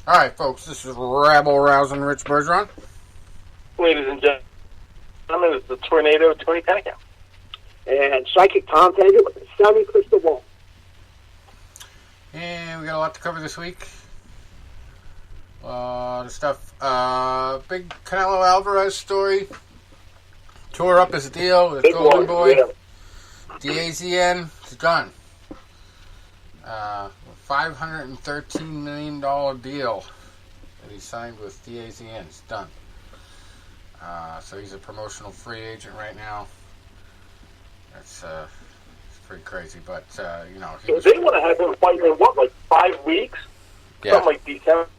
All right, folks, this is rabble-rousing Rich Bergeron. Ladies and gentlemen, it's the Tornado Tony Panicow. And Psychic Tom Taggart with the Sunny Crystal Ball. And we got a lot to cover this week. The stuff. Big Canelo Alvarez story. Tore up his deal with Golden Boy. Yeah. DAZN is done. $513 million deal that he signed with DAZN is done. So he's a promotional free agent right now. That's it's pretty crazy, but you know. They want to have him fighting in what, like 5 weeks? Yeah. Something like December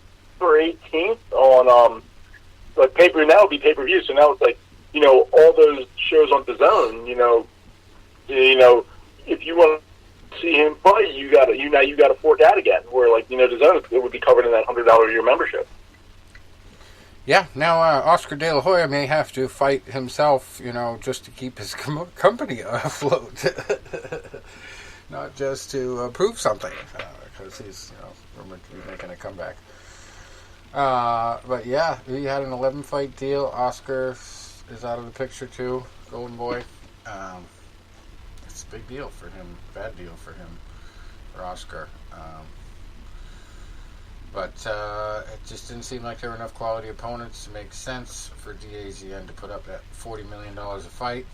18th on like pay-per-view. Now it'll be pay-per-view. So now it's like, you know, all those shows on DAZN. You know, if you want to see him fight, you got to fork out again. Where like, you know, DAZN, it would be covered in that $100 a year membership. Yeah, now Oscar De La Hoya may have to fight himself, you know, just to keep his company afloat. Not just to prove something, because he's, you know, rumored to be making a comeback. But yeah, he had an 11-fight deal. Oscar is out of the picture too, Golden Boy. It's a big deal for him, bad deal for him, for Oscar. But it just didn't seem like there were enough quality opponents to make sense for DAZN to put up that $40 million a fight,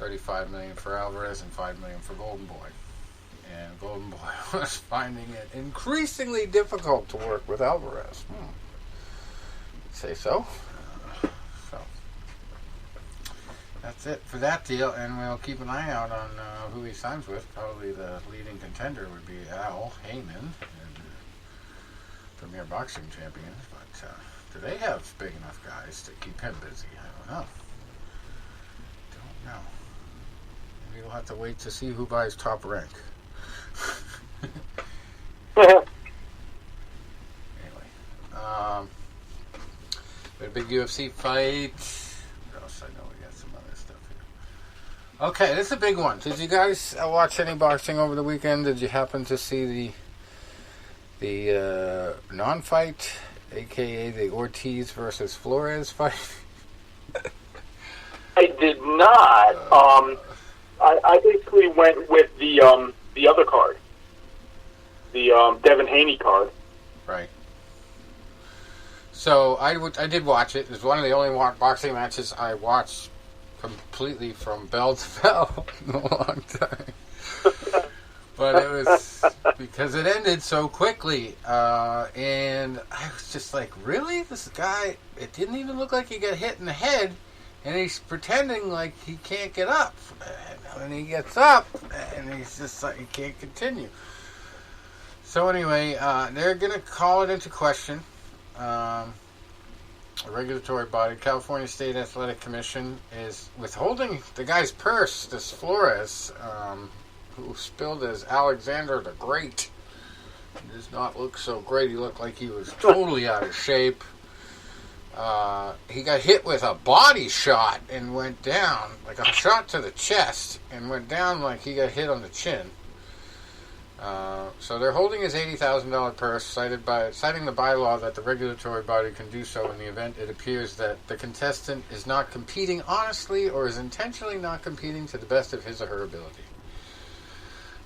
$35 million for Alvarez, and $5 million for Golden Boy. And Golden Boy was finding it increasingly difficult to work with Alvarez. Say so. So that's it for that deal, and we'll keep an eye out on who he signs with. Probably the leading contender would be Al Heyman, Premier Boxing Champions, but do they have big enough guys to keep him busy? I don't know. Maybe we'll have to wait to see who buys Top Rank. Anyway, we had a big UFC fight. What else? I know we got some other stuff here. Okay, this is a big one. Did you guys watch any boxing over the weekend? Did you happen to see the non-fight, a.k.a. the Ortiz versus Flores fight? I did not. I basically went with the other card, the Devin Haney card. Right. So I did watch it. It was one of the only boxing matches I watched completely from bell to bell in a long time. But it was because it ended so quickly, and I was just like, really? This guy, it didn't even look like he got hit in the head, and he's pretending like he can't get up. And when he gets up, and he's just like, he can't continue. So anyway, they're going to call it into question. A regulatory body, California State Athletic Commission, is withholding the guy's purse, this Flores, who spilled as Alexander the Great. He does not look so great. He looked like he was totally out of shape. He got hit with a body shot and went down, like a shot to the chest, and went down like he got hit on the chin. So they're holding his $80,000 purse, citing the bylaw that the regulatory body can do so in the event it appears that the contestant is not competing honestly or is intentionally not competing to the best of his or her ability.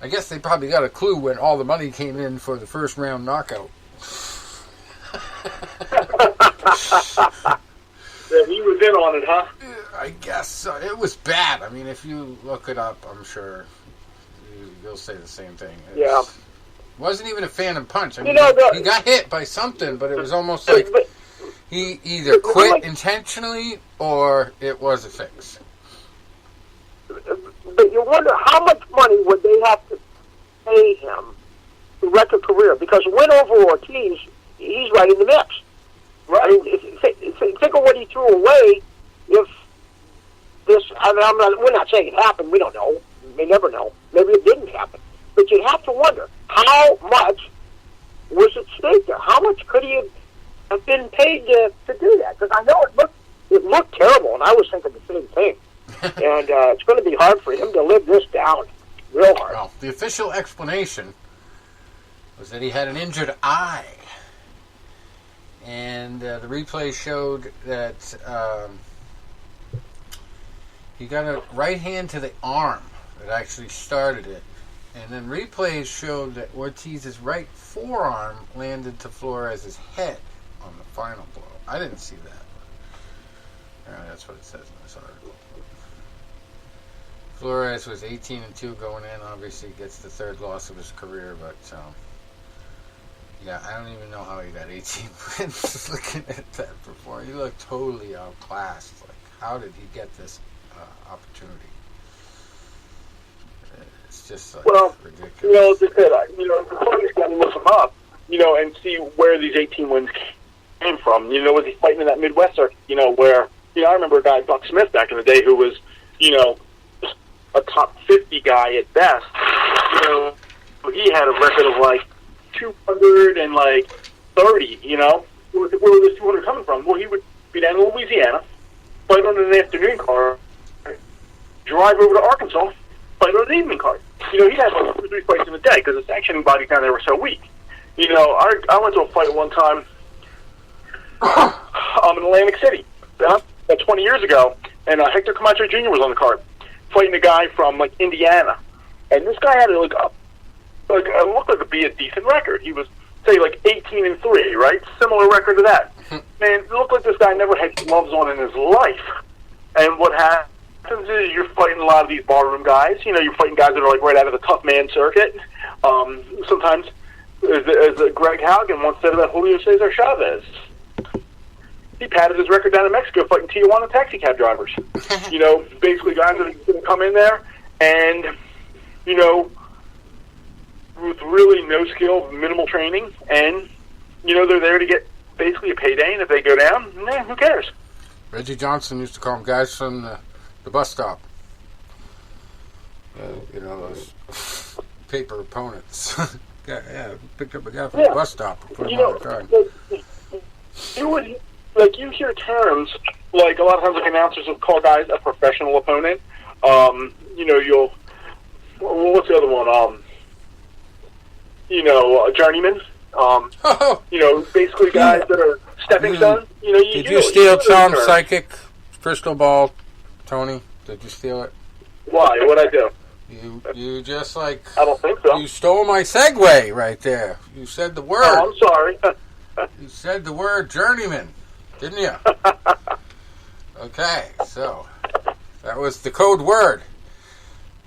I guess they probably got a clue when all the money came in for the first round knockout. Yeah, he was in on it, huh? I guess so. It was bad. I mean, if you look it up, I'm sure you'll say the same thing. Yeah. Wasn't even a phantom punch. I mean, he got hit by something, but it was almost like he either quit intentionally or it was a fix. But you wonder how much money would they have to pay him to wreck a career? Because win over Ortiz, he's right in the mix. Right. I mean, think of what he threw away. If this, I mean, we're not saying it happened. We don't know. We may never know. Maybe it didn't happen. But you have to wonder how much was at stake there. How much could he have been paid to do that? Because I know it looked terrible, and I was thinking the same thing. And it's going to be hard for him to live this down, real hard. Well, the official explanation was that he had an injured eye. And the replay showed that he got a right hand to the arm that actually started it. And then replays showed that Ortiz's right forearm landed to Flores' head on the final blow. I didn't see that. That's what it says in this article. Flores was 18-2 going in. Obviously gets the third loss of his career, but yeah, I don't even know how he got 18 wins looking at that performance. He looked totally outclassed. Like, how did he get this opportunity? It's just like ridiculous. The players got to look him up, and see where these 18 wins came from. Was he fighting in that Midwest circuit? Where I remember a guy, Buck Smith, back in the day, who was a top 50 guy at best. He had a record of like 230. Where was this 200 coming from? Well, he would be down in Louisiana, fight on an afternoon card, drive over to Arkansas, fight on an evening card. He'd have like 2 or 3 fights in a day because the sanctioning bodies down there were so weak. I went to a fight one time in Atlantic City, 20 years ago, and Hector Camacho Jr. was on the card, fighting a guy from like Indiana, and this guy had it looked like to be a decent record. He was say like 18-3, right? Similar record to that. Man, it looked like this guy never had gloves on in his life. And what happens is you're fighting a lot of these barroom guys. You're fighting guys that are like right out of the tough man circuit. Sometimes, as Greg Halligan once said about Julio Cesar Chavez, he padded his record down in Mexico fighting Tijuana taxi cab drivers. Basically guys that are going to come in there and, with really no skill, minimal training, and, they're there to get basically a payday, and if they go down, who cares? Reggie Johnson used to call them guys from the bus stop. Those paper opponents. Picked up a guy from the bus stop and put him on the card. You hear terms, like a lot of times like announcers will call guys a professional opponent. What's the other one? A journeyman. Basically guys that are stepping stones. Did you steal Tom's psychic crystal ball, Tony? Did you steal it? Why? What'd I do? You just like... I don't think so. You stole my segue right there. You said the word. Oh, I'm sorry. You said the word journeyman, didn't you? Okay, so that was the code word.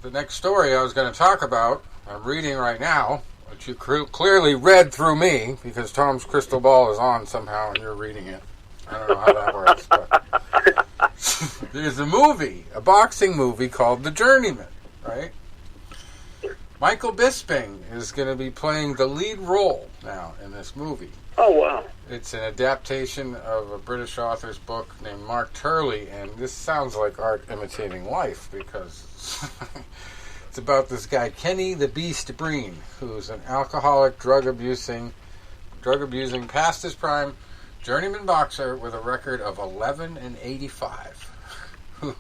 The next story I was going to talk about, I'm reading right now, which you clearly read through me because Tom's crystal ball is on somehow and you're reading it. I don't know how that works, but there's a boxing movie called The Journeyman, right? Michael Bisping is going to be playing the lead role now in this movie. Oh, wow. It's an adaptation of a British author's book named Mark Turley, and this sounds like art imitating life because it's about this guy, Kenny the Beast Breen, who's an alcoholic, drug-abusing, past his prime, journeyman boxer with a record of 11-85, who,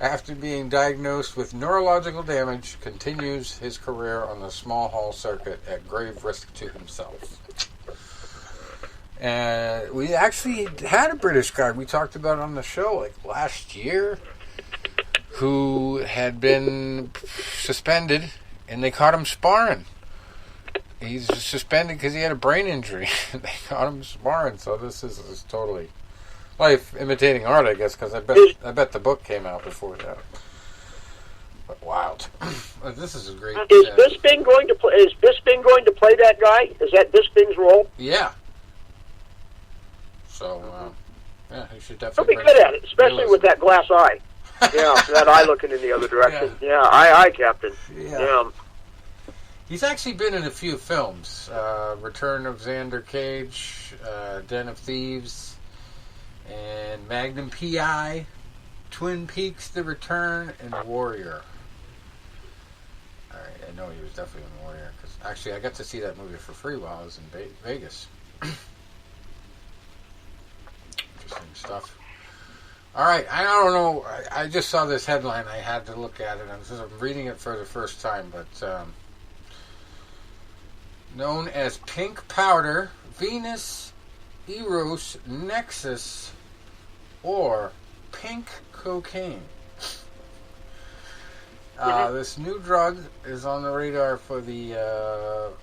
after being diagnosed with neurological damage, continues his career on the small hall circuit at grave risk to himself. And we actually had a British guy we talked about on the show like last year who had been suspended and they caught him sparring. He's suspended because he had a brain injury. They caught him sparring, so this is totally life imitating art, I guess, because I bet the book came out before that. But wild. This is a great... Is Bisping going to play that guy? Is that Bisping's role? Yeah. So, he should He'll definitely... be good at it, especially with that glass eye. Yeah, that eye looking in the other direction. Yeah, aye, Captain. Yeah. He's actually been in a few films. Return of Xander Cage, Den of Thieves, and Magnum P.I., Twin Peaks, The Return, and Warrior. Alright, I know he was definitely in Warrior, because actually I got to see that movie for free while I was in Vegas. Interesting stuff. Alright, I don't know, I just saw this headline, I had to look at it, I'm reading it for the first time, but known as Pink Powder, Venus Eros Nexus or pink cocaine. This new drug is on the radar for the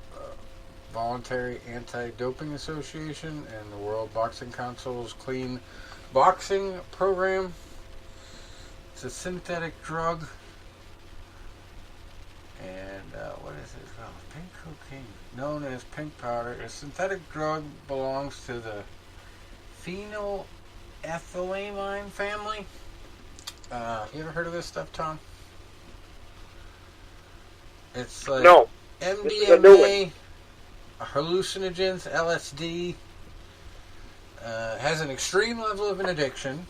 Voluntary Anti-Doping Association and the World Boxing Council's Clean Boxing Program. It's a synthetic drug. And what is it? Oh, pink cocaine, known as pink powder. A synthetic drug belongs to the phenylethylamine family. You ever heard of this stuff, Tom? It's like No. MDMA, hallucinogens, LSD. Has an extreme level of an addiction,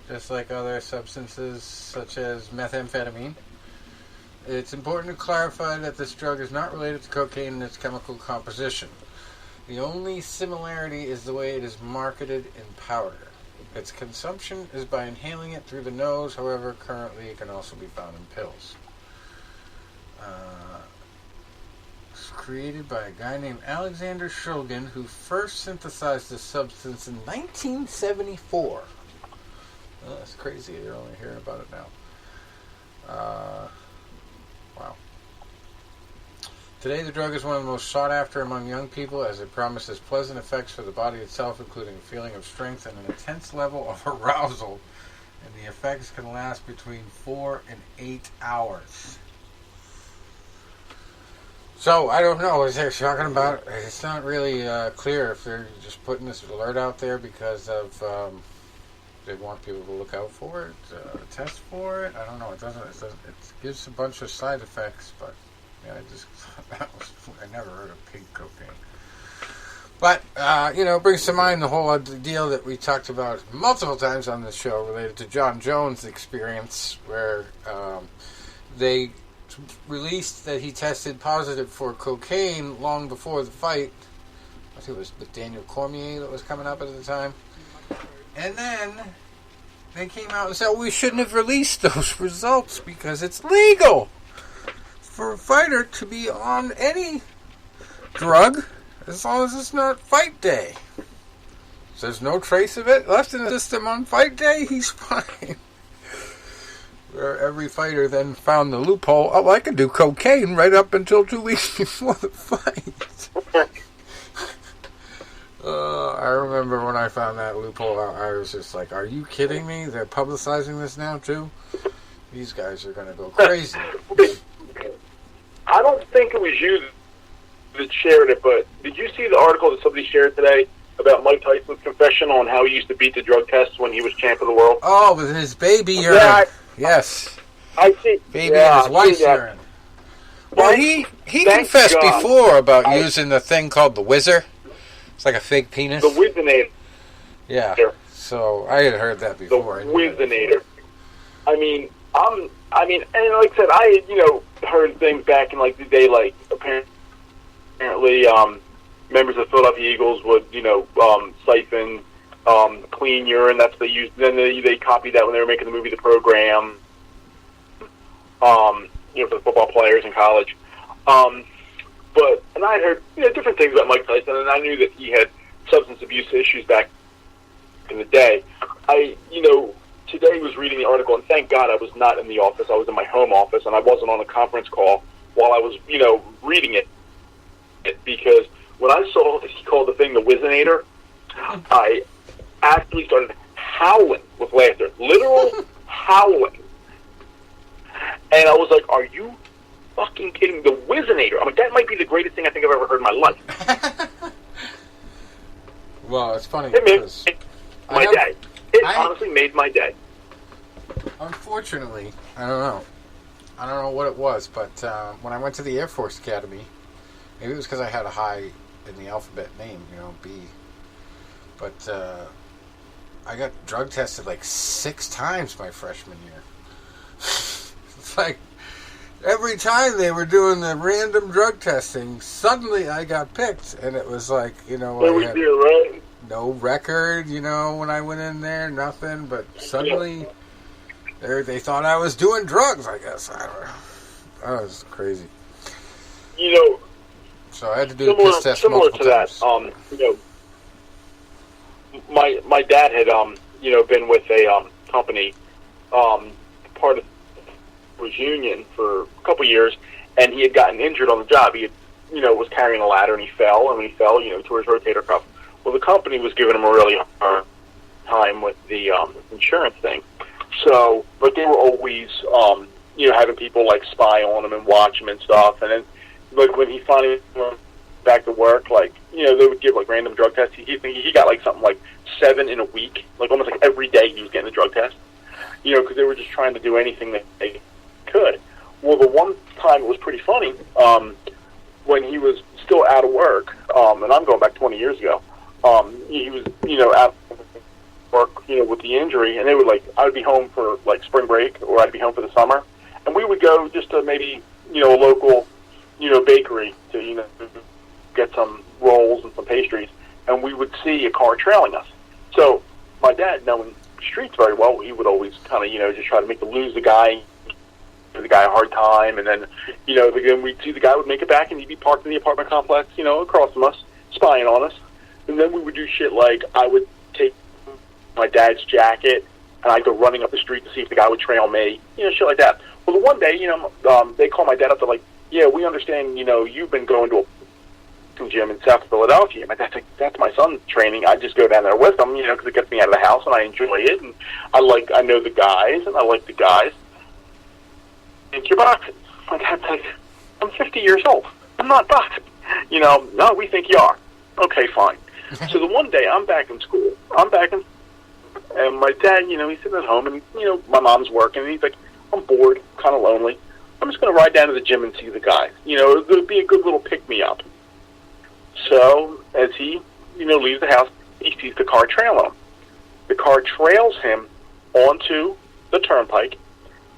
just like other substances such as methamphetamine. It's important to clarify that this drug is not related to cocaine in its chemical composition. The only similarity is the way it is marketed in powder. Its consumption is by inhaling it through the nose, however, currently it can also be found in pills. It's created by a guy named Alexander Shulgin, who first synthesized this substance in 1974. Oh, that's crazy, you're only hearing about it now. Wow. Today, the drug is one of the most sought after among young people as it promises pleasant effects for the body itself, including a feeling of strength and an intense level of arousal. And the effects can last between 4 and 8 hours. So, I don't know, as they're talking about, it's not really clear if they're just putting this alert out there because of, they want people to look out for it, test for it. I don't know, it gives a bunch of side effects, but yeah, I never heard of pink cocaine. But, it brings to mind the whole deal that we talked about multiple times on this show related to John Jones' experience, where they released that he tested positive for cocaine long before the fight. I think it was with Daniel Cormier that was coming up at the time. And then they came out and said, we shouldn't have released those results because it's legal for a fighter to be on any drug as long as it's not fight day. So there's no trace of it left in the system on fight day, he's fine. Where every fighter then found the loophole, I could do cocaine right up until 2 weeks before the fight. I remember when I found that loophole out, I was just like, are you kidding me? They're publicizing this now too? These guys are going to go crazy. I don't think it was you that shared it, but did you see the article that somebody shared today about Mike Tyson's confession on how he used to beat the drug tests when he was champ of the world? Oh, with his baby urine. Yeah, yes. I see. Baby and his wife's urine. Well, he confessed before about using the thing called the whizzer. It's like a fake penis. The Whizzinator. Yeah. So I had heard that before. The Whizzinator. I mean, and like I said, I had, heard things back in like the day, like apparently, members of the Philadelphia Eagles would, siphon clean urine. That's what they used. Then they copied that when they were making the movie The Program. For the football players in college. And I had heard different things about Mike Tyson, and I knew that he had substance abuse issues back in the day. Today was reading the article, and thank God I was not in the office. I was in my home office, and I wasn't on a conference call while I was, reading it. Because when I saw he called the thing the Whizzinator, I actually started howling with laughter. Literal howling. And I was like, are you fucking kidding? The Whizzinator. I mean, that might be the greatest thing I think I've ever heard in my life. Well, it's funny. It made my day. It honestly made my day. Unfortunately, I don't know what it was, but when I went to the Air Force Academy, maybe it was because I had a high in the alphabet name, B. But I got drug tested like 6 times my freshman year. It's like every time they were doing the random drug testing, suddenly I got picked, and it was like, I had no record, when I went in there, nothing, but suddenly they thought I was doing drugs, I guess. I don't know. That was crazy. So I had to do the piss test multiple times. Similar to that, my dad had been with a company, part of was union for a couple years, and he had gotten injured on the job. He had, was carrying a ladder and he fell, and when he fell, tore his rotator cuff. Well, the company was giving him a really hard time with the insurance thing. So, but they were always, having people like spy on him and watch him and stuff. And then, like when he finally went back to work, like they would give like random drug tests. He got like something like 7 in a week, like almost like every day he was getting a drug test. Because they were just trying to do anything that they could. Well, the one time it was pretty funny, when he was still out of work, and I'm going back 20 years ago, he was, out of work, with the injury, and they would I would be home for like spring break, or I'd be home for the summer, and we would go just to maybe, a local, bakery to, get some rolls and some pastries, and we would see a car trailing us. So my dad, knowing the streets very well, he would always kind of, just try to lose the guy, give the guy a hard time, and then, again, we'd see the guy would make it back, and he'd be parked in the apartment complex, across from us, spying on us. And then we would do shit like I would take my dad's jacket, and I'd go running up the street to see if the guy would trail me, shit like that. Well, the one day, they called my dad up, they're like, yeah, we understand, you've been going to a gym in South Philadelphia. My dad's like, that's my son's training. I just go down there with him, because it gets me out of the house, and I enjoy it, and I know the guys, and I like the guys. Think you're boxing. My dad's like, I'm 50 years old. I'm not boxing. No, we think you are. Okay, fine. So the one day I'm back in school. And my dad, he's sitting at home, and, my mom's working, and he's like, I'm bored, kind of lonely. I'm just going to ride down to the gym and see the guys. It would be a good little pick-me-up. So as he, leaves the house, he sees the car trailing him. The car trails him onto the turnpike.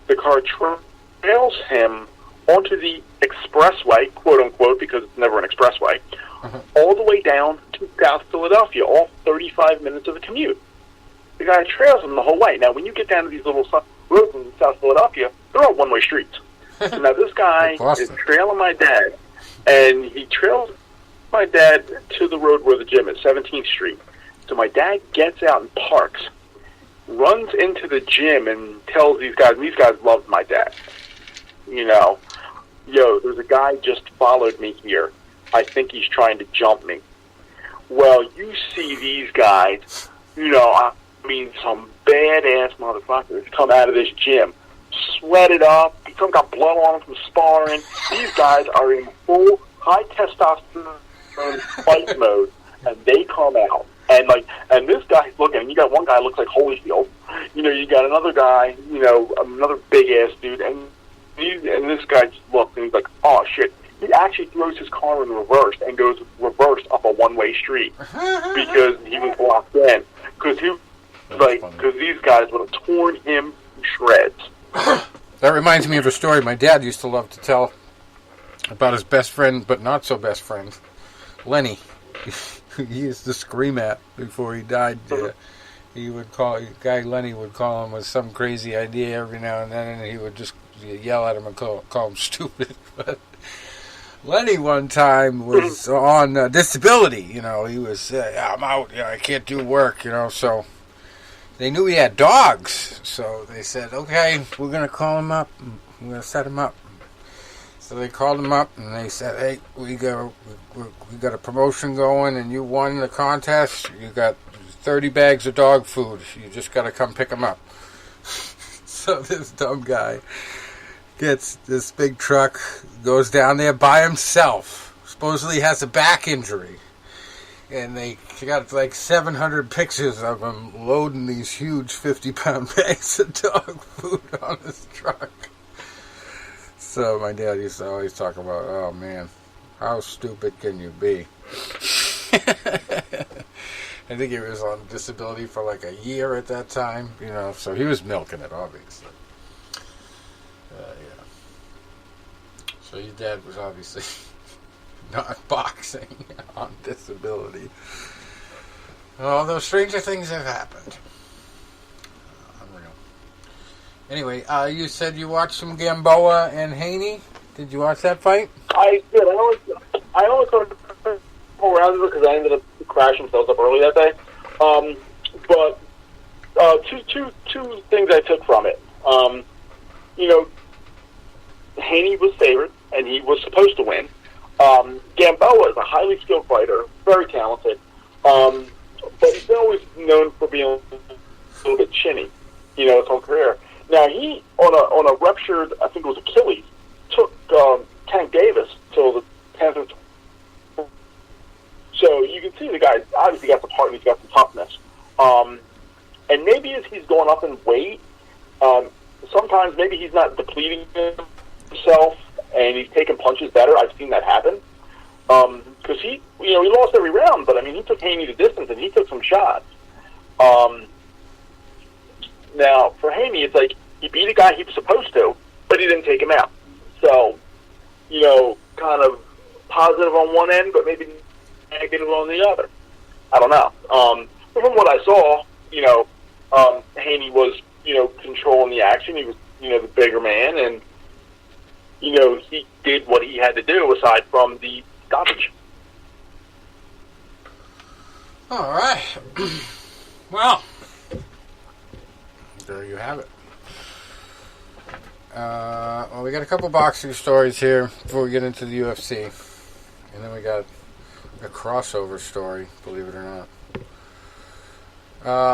The car trails him onto the expressway, quote-unquote, because it's never an expressway, all the way down to South Philadelphia, all 35 minutes of the commute. The guy trails him the whole way. Now, when you get down to these little roads in South Philadelphia, they're all one-way streets. So now this guy is trailing my dad, and he trails my dad to the road where the gym is, 17th Street. So my dad gets out and parks, runs into the gym, and tells these guys, and these guys loved my dad. There's a guy just followed me here. I think he's trying to jump me. Well, you see these guys, some badass motherfuckers come out of this gym, sweated up, some got blood on them from sparring. These guys are in full high testosterone fight mode, and they come out. And this guy's looking, you got one guy looks like Holyfield. You got another guy, another big-ass dude, and this guy just looks, and he's like, oh, shit. He actually throws his car in reverse and goes reverse up a one-way street because he was blocked in. Because these guys would have torn him to shreds. That reminds me of a story my dad used to love to tell about his best friend, but not so best friend, Lenny. He used to scream at before he died. Lenny would call him with some crazy idea every now and then, and he would just yell at him and call him stupid. But Lenny one time was on disability. He was, I'm out, I can't do work, so they knew he had dogs. So they said, okay, we're going to call him up. We're going to set him up. So they called him up and they said, hey, we got a promotion going and you won the contest. You got 30 bags of dog food. You just got to come pick them up. So this dumb guy gets this big truck, goes down there by himself. Supposedly has a back injury. And they got like 700 pictures of him loading these huge 50-pound bags of dog food on his truck. So my dad used to always talk about, oh man, how stupid can you be? I think he was on disability for like a year at that time, so he was milking it, obviously. Yeah. So your dad was obviously not boxing on disability. Although stranger things have happened. Unreal. Anyway, you said you watched some Gamboa and Haney. Did you watch that fight? I did. I only saw 4 rounds of it because I ended up crashing myself up early that day. But two things I took from it. Haney was favored, and he was supposed to win. Gamboa is a highly skilled fighter, very talented, but he's been always known for being a little bit chinny, his whole career. Now, he, on a ruptured, I think it was Achilles, took Tank Davis till the 10th or 12th. So you can see the guy obviously got some heart and he's got some toughness. And maybe as he's going up in weight, sometimes maybe he's not depleting himself and he's taking punches better. I've seen that happen. Because he lost every round, but I mean, he took Haney to distance and he took some shots. Now, for Haney, it's like he beat a guy he was supposed to, but he didn't take him out. So, kind of positive on one end, but maybe negative on the other. I don't know. But from what I saw, Haney was, controlling the action. He was, the bigger man, and, he did what he had to do aside from the stoppage. All right. Well, there you have it. Well, we got a couple boxing stories here before we get into the UFC. And then we got a crossover story, believe it or not.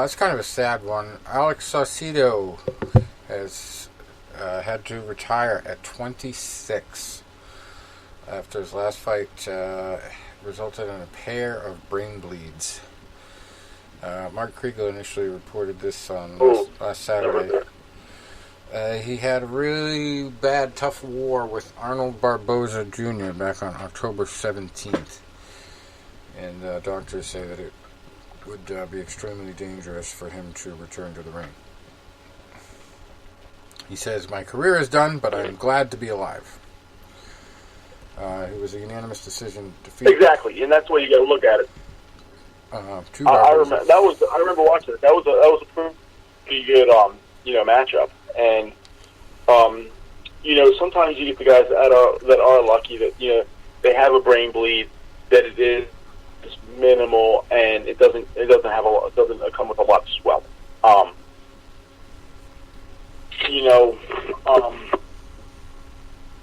It's kind of a sad one. Alex Saucedo has had to retire at 26 after his last fight resulted in a pair of brain bleeds. Mark Kriegel initially reported this on last Saturday. He had a really bad, tough war with Arnold Barboza Jr. back on October 17th. And doctors say that it would be extremely dangerous for him to return to the ring. He says, "My career is done, but I'm glad to be alive." It was a unanimous decision defeat. Exactly, and that's the way you got to look at it. I remember I remember watching it. That was a pretty good matchup, and sometimes you get the guys that are lucky that they have a brain bleed, that it is minimal and it doesn't come with a lot of swelling.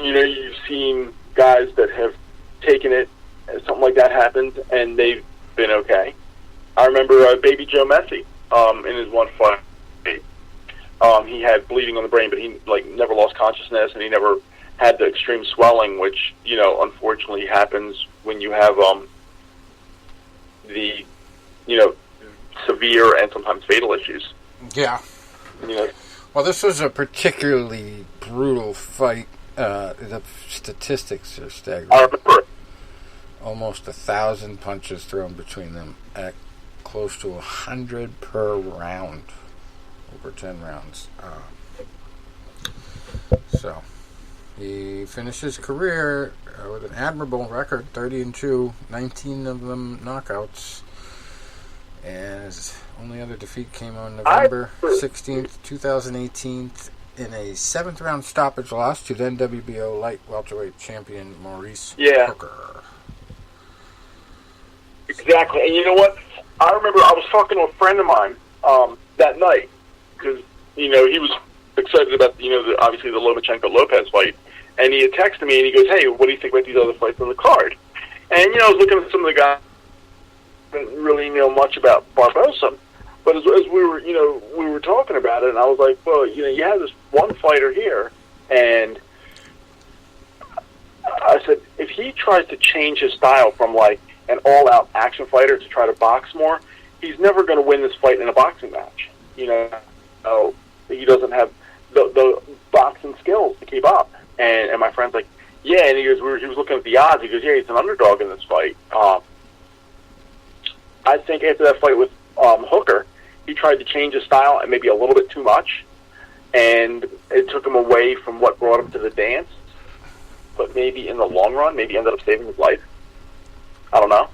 You've seen guys that have taken it, and something like that happened, and they've been okay. I remember Baby Joe Messi in his one fight. He had bleeding on the brain, but he never lost consciousness, and he never had the extreme swelling, which unfortunately happens when you have the severe and sometimes fatal issues. Yeah. Well, this was a particularly brutal fight. The statistics are staggering. I remember. Almost 1,000 punches thrown between them at close to 100 per round, over 10 rounds. So he finished his career with an admirable record, 30-2, 19 of them knockouts. And his only other defeat came on November 16th, 2018, in a 7th round stoppage loss to then WBO light welterweight champion Maurice Hooker. Exactly, and you know what? I remember I was talking to a friend of mine that night because he was excited about obviously the Lomachenko-Lopez fight, and he had texted me and he goes, "Hey, what do you think about these other fights on the card?" And I was looking at some of the guys. Didn't really know much about Barboza, but as we were talking about it, and I was like, well, you have this one fighter here, and I said, if he tries to change his style from an all-out action fighter to try to box more, he's never going to win this fight in a boxing match. He doesn't have the boxing skills to keep up. And my friend's like, yeah, and he was looking at the odds. He goes, yeah, he's an underdog in this fight. I think after that fight with Hooker, he tried to change his style and maybe a little bit too much, and it took him away from what brought him to the dance. But maybe in the long run, maybe ended up saving his life. I don't know.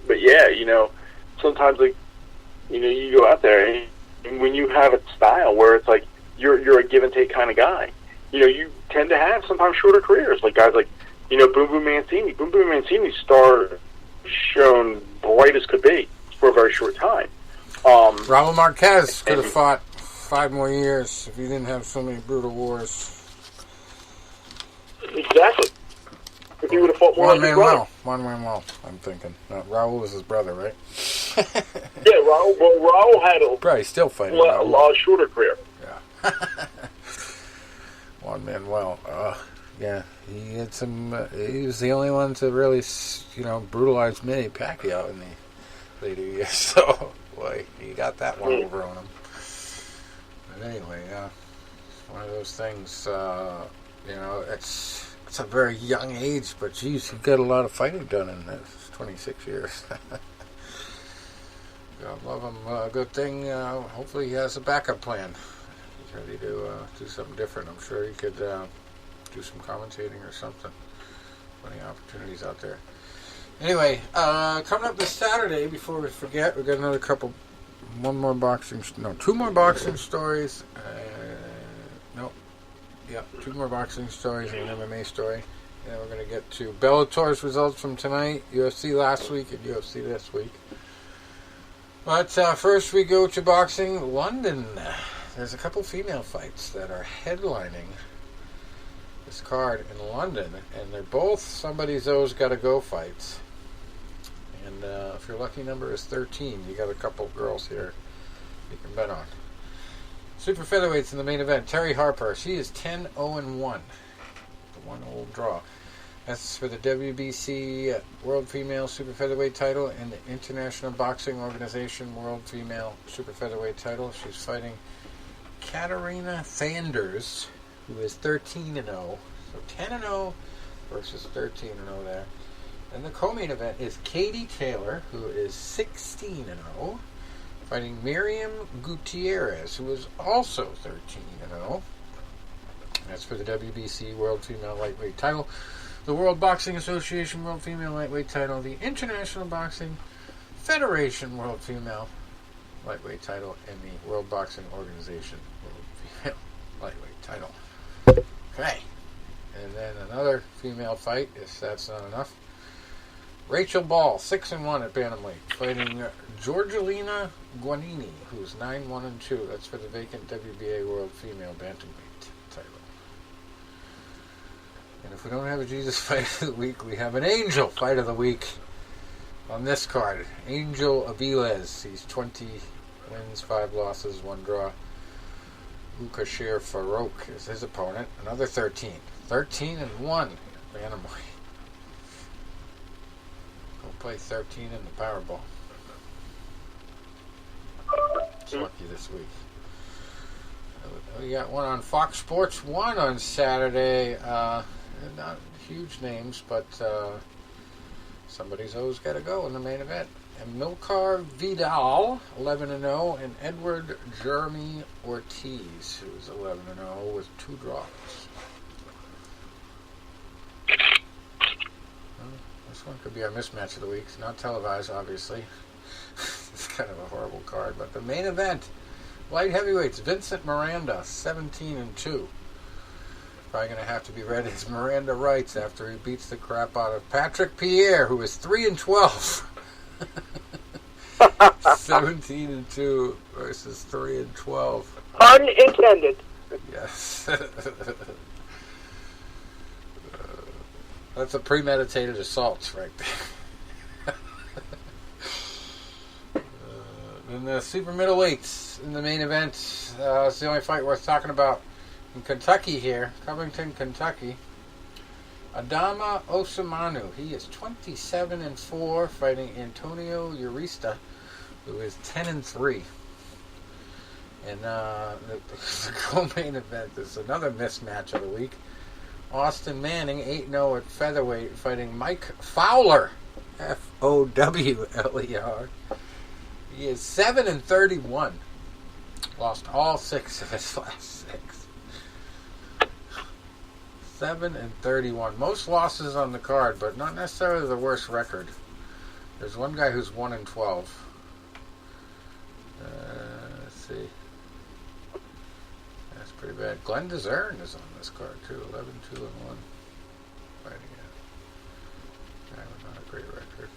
But yeah, sometimes you go out there and when you have a style where it's like you're a give and take kind of guy, you tend to have sometimes shorter careers. Like guys like Boom Boom Mancini. Boom Boom Mancini's star shown bright as could be for a very short time. Raul Marquez could have fought 5 more years if he didn't have so many brutal wars. Exactly. If he would have fought more like his brother. Juan Manuel, I'm thinking. Raul was his brother, right? Yeah, Raul had probably still fighting a shorter career. Yeah. Juan Manuel. Yeah, he had some. He was the only one to really, brutalize Manny Pacquiao in the later years. So, boy, he got that one over on him. But anyway, it's one of those things. It's a very young age, but geez, he got a lot of fighting done in this 26 years. God love him. Good thing. Hopefully, he has a backup plan. He's ready to do something different. I'm sure he could do some commentating or something. Plenty of opportunities out there. Anyway, coming up this Saturday, before we forget, we've got two more boxing stories. Two more boxing stories and an MMA story. And we're going to get to Bellator's results from tonight, UFC last week, and UFC this week. But first we go to boxing. London. There's a couple female fights that are headlining this card in London, and they're both somebody's O's gotta go fights. And if your lucky number is 13, you got a couple girls here you can bet on. Super featherweights in the main event. Terry Harper, she is 10-0-1. The one old draw. That's for the WBC World Female Super Featherweight title and the International Boxing Organization World Female Super Featherweight title. She's fighting Katarina Sanders, who is 13-0. So 10-0 versus 13-0 there. And the co-main event is Katie Taylor, who is 16-0, fighting Miriam Gutierrez, who is also 13-0. That's for the WBC World Female Lightweight title, the World Boxing Association World Female Lightweight title, the International Boxing Federation World Female Lightweight title, and the World Boxing Organization World Female Lightweight title. Okay. And then another female fight, if that's not enough. Rachel Ball, 6-1 at bantamweight, fighting Georgina Guanini, who's 9-1-2. That's for the vacant WBA World Female Bantamweight title. And if we don't have a Jesus fight of the week, we have an Angel fight of the week on this card. Angel Aviles. He's 20 wins, 5 losses, 1 draw. Ukashir Farouk is his opponent. Another 13. 13-1 bantamweight. Go play 13 in the Powerball. It's lucky this week. We got one on Fox Sports 1 on Saturday. Not huge names, but somebody's always got to go in the main event. And Milcar Vidal, 11-0, and Edward Jeremy Ortiz, who's 11-0 with 2 draws. This one could be our mismatch of the week. It's not televised, obviously. It's kind of a horrible card. But the main event, light heavyweights, Vincent Miranda, 17-2. Probably going to have to be read as Miranda Rights after he beats the crap out of Patrick Pierre, who is 3-12. 17-2 versus 3-12. Pun intended. Yes. That's a premeditated assault right there. And the super middleweights in the main event. It's the only fight worth talking about in Kentucky here. Covington, Kentucky. Adama Osamanu. He is 27-4, fighting Antonio Urista, who is 10-3. And the co-main event is another mismatch of the week. Austin Manning, 8-0 at featherweight, fighting Mike Fowler, Fowler. He is 7-31. Lost all 6 of his last 6. 7-31. Most losses on the card, but not necessarily the worst record. There's one guy who's 1-12. Let's see. That's pretty bad. Glenn DeZern is on this card too. 11-2-1. Fighting it. That was not a great record.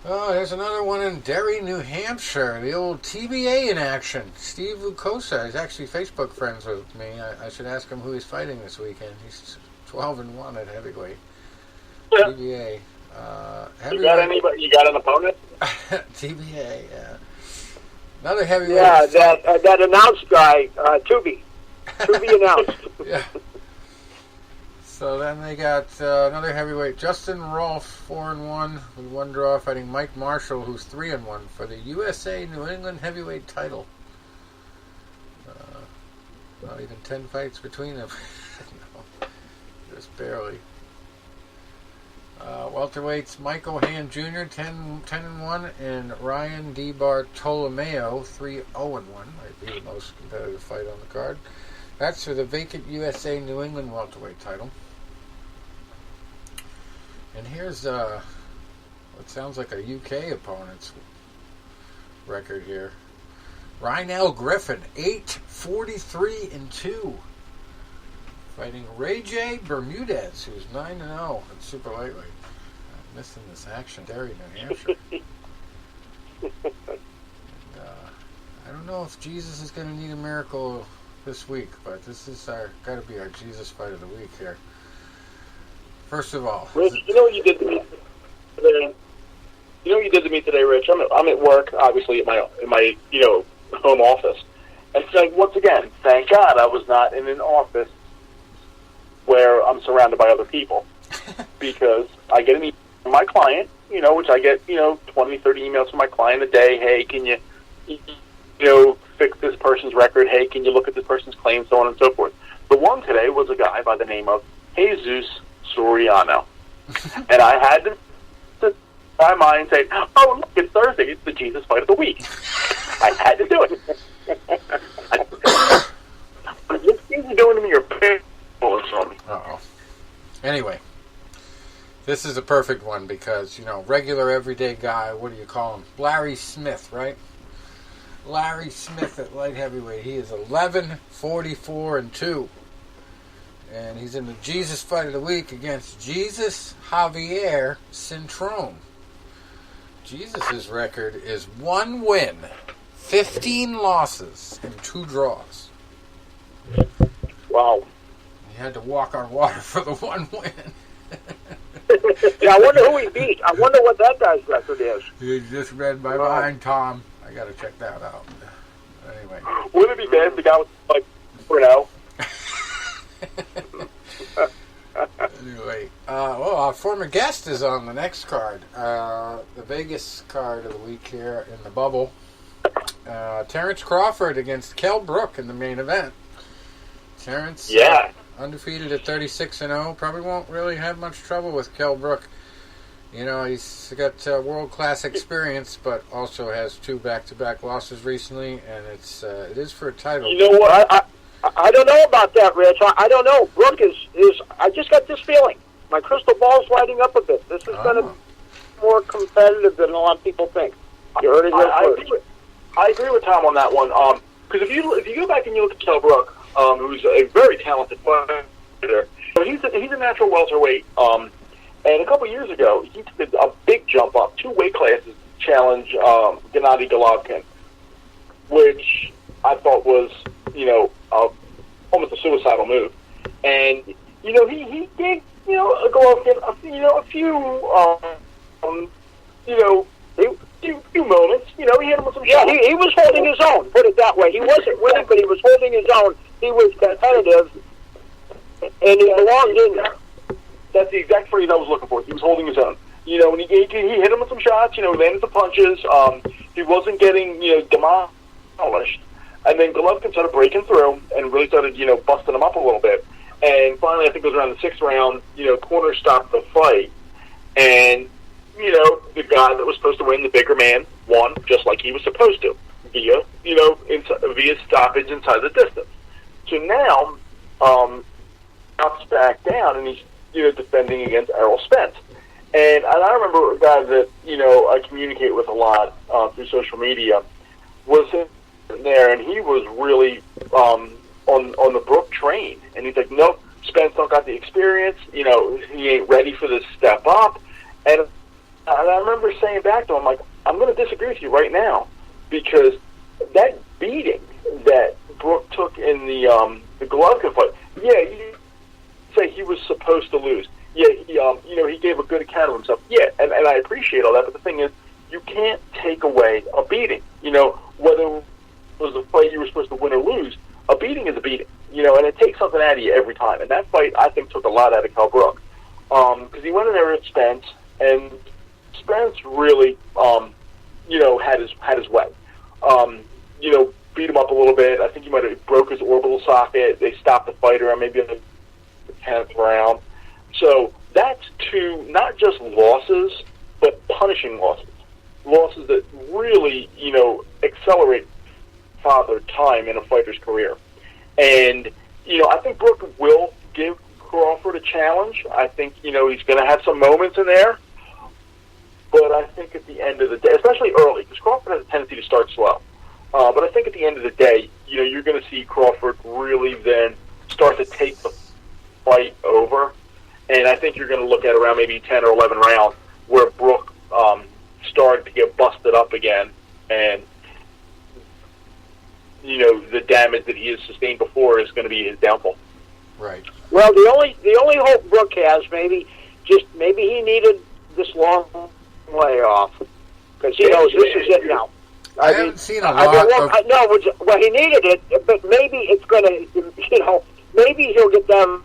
Oh, there's another one in Derry, New Hampshire. The old TBA in action. Steve Lucosa is actually Facebook friends with me. I should ask him who he's fighting this weekend. He's 12-1 at heavyweight. Yeah. TBA. Heavyweight. You got anybody? You got an opponent? TBA. Yeah. Another heavyweight. Yeah, that announced guy, Tubi. Tubi announced. Yeah. So then they got another heavyweight, Justin Rolfe, 4-1 with one draw, fighting Mike Marshall, who's 3-1 for the USA New England heavyweight title. Not even 10 fights between them. No, just barely. Welterweights, Michael Hand Jr., 10-1, and Ryan D. Bartolomeo, 3-0-1. Might be the most competitive fight on the card. That's for the vacant USA New England welterweight title. And here's what sounds like a UK opponent's record here. Rynell Griffin, 8-43-2. Fighting Ray J. Bermudez, who's 9-0 at super lightweight. I'm missing this action. Derry, New Hampshire. And, I don't know if Jesus is going to need a miracle this week, but this is got to be our Jesus fight of the week here. First of all, Rich, you know what you did to me today? You know what you did to me today, Rich? I'm at work, obviously, in my home office. And it's like, once again, thank God I was not in an office where I'm surrounded by other people. Because I get an email from my client, which I get, 20, 30 emails from my client a day. Hey, can you fix this person's record? Hey, can you look at this person's claim? So on and so forth. The one today was a guy by the name of Jesus Soriano. And I had to my mind say, oh, look, it's Thursday. It's the Jesus fight of the week. I had to do it. What things are doing to me? You're pulling from me. Uh-oh. Anyway, this is a perfect one because, regular everyday guy, what do you call him? Larry Smith, right? Larry Smith at light heavyweight. He is 11-44-2. And he's in the Jesus fight of the week against Jesus Javier Cintrone. Jesus' record is 1 win, 15 losses, and 2 draws. Wow. He had to walk on water for the 1 win. Yeah, I wonder who he beat. I wonder what that guy's record is. You just read my mind, Tom. I got to check that out. Anyway. Wouldn't it be bad if the guy was like 4-0? Anyway, our former guest is on the next card. The Vegas card of the week here in the bubble. Terence Crawford against Kell Brook in the main event. Terence, undefeated at 36-0. Probably won't really have much trouble with Kell Brook. He's got world-class experience, but also has 2 back-to-back losses recently, and it is for a title. You know what? I don't know about that, Rich. I don't know. Brook is. I just got this feeling. My crystal ball's lighting up a bit. This is going to be more competitive than a lot of people think. You heard it here first. I agree with Tom on that one. Because if you go back and you look at Kell Brook, who's a very talented fighter, he's a natural welterweight. And a couple years ago, he did a big jump up, 2 weight classes to challenge Gennady Golovkin, which I thought was, almost a suicidal move. And, he gave, Golovkin, a few moments. He hit him with some shots. He was holding his own, put it that way. He wasn't winning, but he was holding his own. He was competitive, and he belonged in there. That's the exact phrase I was looking for. He was holding his own. And he hit him with some shots, landed some punches. He wasn't getting, demolished. And then Golovkin started breaking through and really started, busting him up a little bit. And finally, I think it was around the 6th round, corner stopped the fight. And, the guy that was supposed to win, the bigger man, won just like he was supposed to via stoppage inside the distance. So now, drops back down and he's, defending against Errol Spence. And I remember a guy that, I communicate with a lot through social media was there, and he was really on the Brook train. And he's like, nope, Spence don't got the experience. He ain't ready for this step up. And I remember saying back to him, like, I'm going to disagree with you right now, because that beating that Brook took in the Golovkin fight, yeah, you say he was supposed to lose. Yeah, he gave a good account of himself. Yeah, and I appreciate all that, but the thing is, you can't take away a beating. Whether it was a fight you were supposed to win or lose, a beating is a beating. And it takes something out of you every time. And that fight, I think, took a lot out of Kell Brook. Because he went in there at Spence, and Spence really, had his way. Beat him up a little bit. I think he might have broke his orbital socket. They stopped the fight around maybe the 10th round. So that's two, not just losses, but punishing losses. Losses that really, accelerate father time in a fighter's career. And, I think Brook will give Crawford a challenge. I think, he's going to have some moments in there. But I think at the end of the day, especially early, because Crawford has a tendency to start slow. But I think at the end of the day, you're going to see Crawford really then start to take the fight over. And I think you're going to look at around maybe 10 or 11 rounds where Brook started to get busted up again. And, the damage that he has sustained before is going to be his downfall. Right. Well, the only hope Brook has, maybe he needed this long layoff, because he knows this is it now. I haven't seen a lot well, he needed it, but maybe it's going to, maybe he'll get them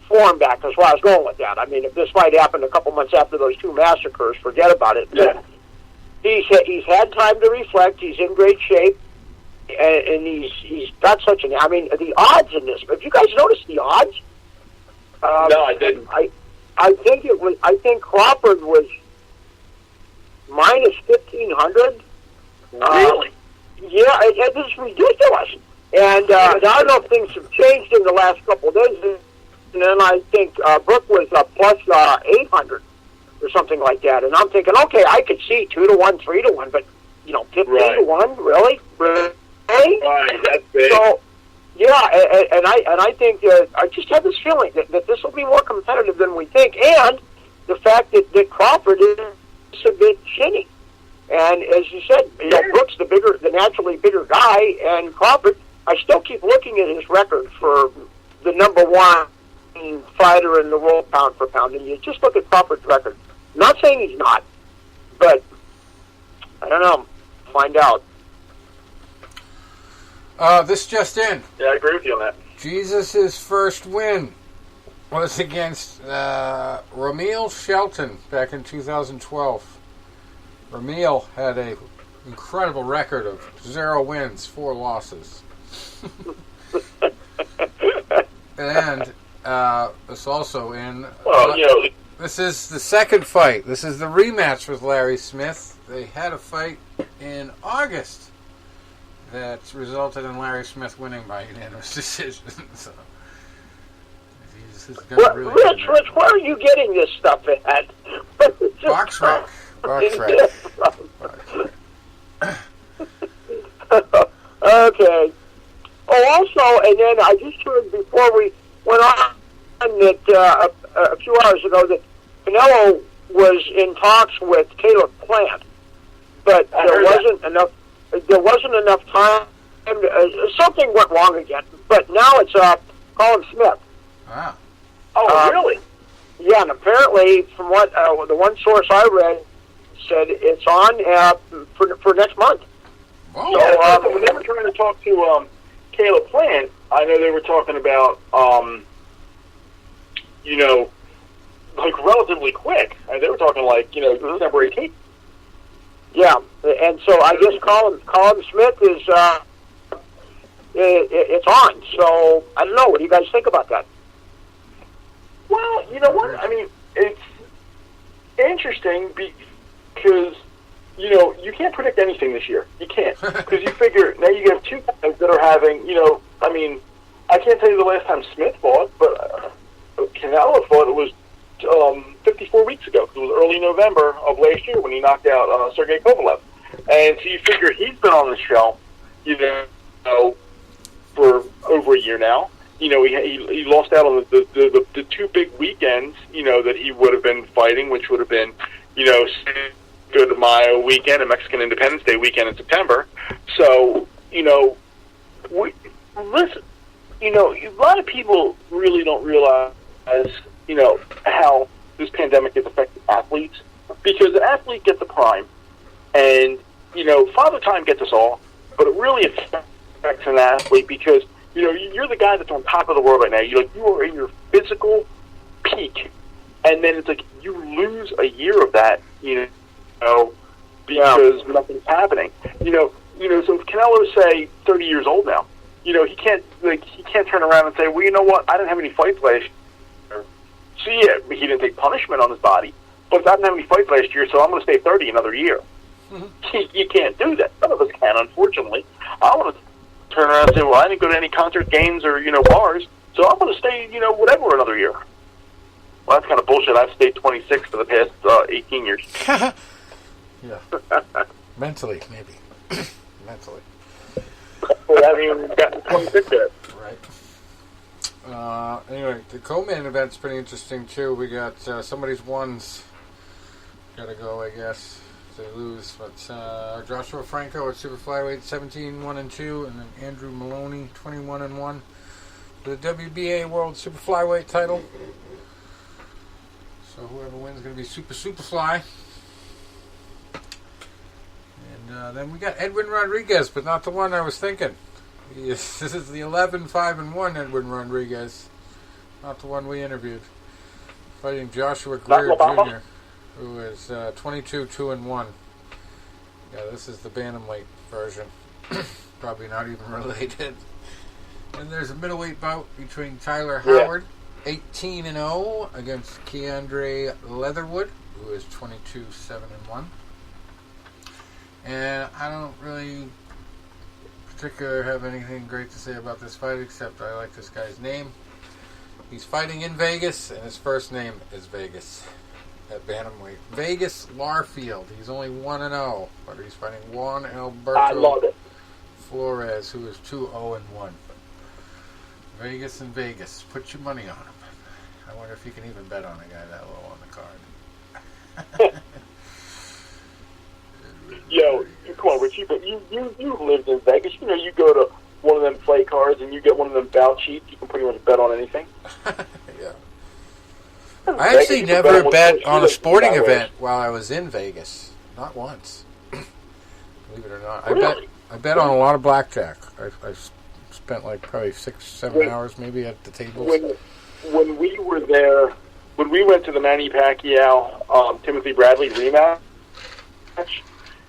form back. That's where I was going with that. I mean, if this fight happened a couple months after those two massacres, forget about it. Yeah. He's had time to reflect. He's in great shape, and he's got such an. I mean, the odds in this. Have you guys noticed the odds? No, I didn't. I think Crawford was minus 1,500. Really? Yeah, it's ridiculous. And I don't know if things have changed in the last couple of days. And then I think Brook was plus 800 or something like that. And I'm thinking, okay, I could see 2-1, 3-1, but 15-1, really? Right, that's big. So, yeah, and I think I just have this feeling that this will be more competitive than we think, and the fact that Crawford is a bit chinny. And as you said, Brook's the naturally bigger guy, and Crawford, I still keep looking at his record for the number one fighter in the world pound for pound, and you just look at Crawford's record. I'm not saying he's not, but I don't know. Find out. This just in. Yeah, I agree with you on that. Jesus' first win was against Ramil Shelton back in 2012. Ramil had an incredible record of 0 wins, 4 losses. And it's also in... Well, this is the second fight. This is the rematch with Larry Smith. They had a fight in August that resulted in Larry Smith winning by unanimous decision. So, Rich, where are you getting this stuff at? BoxRec. Okay. Oh, also, and then I just heard before we went on that a few hours ago that Canelo was in talks with Caleb Plant, but there wasn't enough time. Something went wrong again, but now it's Colin Smith. Wow. Oh, really? Yeah, and apparently, from what the one source I read said, it's on for next month. Oh. So when they were trying to talk to Caleb Plant, I know they were talking about like relatively quick. They were talking like December 18th. Yeah, and so I guess Colin Smith is it's on. So I don't know. What do you guys think about that? Well, you know what? I mean, it's interesting because you can't predict anything this year. You can't, because you figure now you have two guys that are having. I mean, I can't tell you the last time Smith fought, but Canelo fought. It was 54 weeks ago. It was early November of last year when he knocked out Sergey Kovalev. And so you figure he's been on the show, for over a year now. He lost out on the two big weekends, that he would have been fighting, which would have been, Cinco de Mayo weekend and Mexican Independence Day weekend in September. So, listen, a lot of people really don't realize, how this pandemic has affected athletes, because an athlete gets a prime, and, Father Time gets us all, but it really affects an athlete because, you're the guy that's on top of the world right now. You are in your physical peak, and then it's like you lose a year of that, because nothing's happening. So if Canelo's, say, 30 years old now, he can't turn around and say, well, you know what, I didn't have any fights last year. See, he didn't take punishment on his body, but I didn't have any fights last year, so I'm going to stay 30 another year. Mm-hmm. You can't do that. None of us can, unfortunately. I want to turn around and say, well, I didn't go to any concert, games, or, bars, so I'm going to stay, whatever, another year. Well, that's kind of bullshit. I've stayed 26 for the past 18 years. Yeah. Mentally, maybe. Mentally. Well, I haven't even gotten 26 yet. Right. Anyway, the co-main event's pretty interesting, too. We got somebody's ones. Gotta go, I guess. They lose. But Joshua Franco at super flyweight, 17-1-2, and then Andrew Maloney, 21-1, for the WBA World Super Flyweight title. So whoever wins is going to be super fly. And then we got Edwin Rodriguez, but not the one I was thinking. This is the 11-5-1 Edwin Rodriguez, not the one we interviewed. Fighting Joshua Greer Jr., who is 22-2-1. Yeah, this is the bantamweight version. Probably not even related. And there's a middleweight bout between Tyler Howard, 18-0, against Keandre Leatherwood, who is 22-7-1. And I don't really particularly have anything great to say about this fight, except I like this guy's name. He's fighting in Vegas, and his first name is Vegas at bantamweight. Vegas Larfield. He's only 1-0, but he's fighting Juan Alberto Flores, who is 2-0-1. Vegas and Vegas. Put your money on him. I wonder if you can even bet on a guy that low on the card. Yo, come on, Richie, but you lived in Vegas. You go to one of them play cards and you get one of them bout sheets. You can pretty much bet on anything. Yeah. I actually never bet on a sporting event while I was in Vegas. Not once. Believe it or not. Really? I bet on a lot of blackjack. I spent like probably 6-7 hours maybe at the tables. When we were there, when we went to the Manny Pacquiao, Timothy Bradley rematch,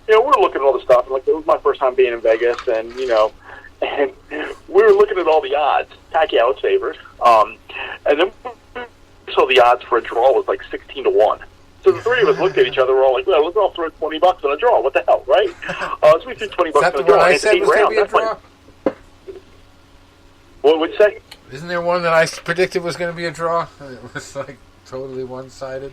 we're looking at all the stuff. Like, it was my first time being in Vegas, and and we were looking at all the odds. Pacquiao was favored, and then we saw the odds for a draw was like 16-1. So the three of us looked at each other. We're all like, "Well, let's all throw $20 on a draw. What the hell, right?" So we threw $20 on a draw. I said was going to be a draw. What would you say? Isn't there one that I predicted was going to be a draw? It was like totally one-sided.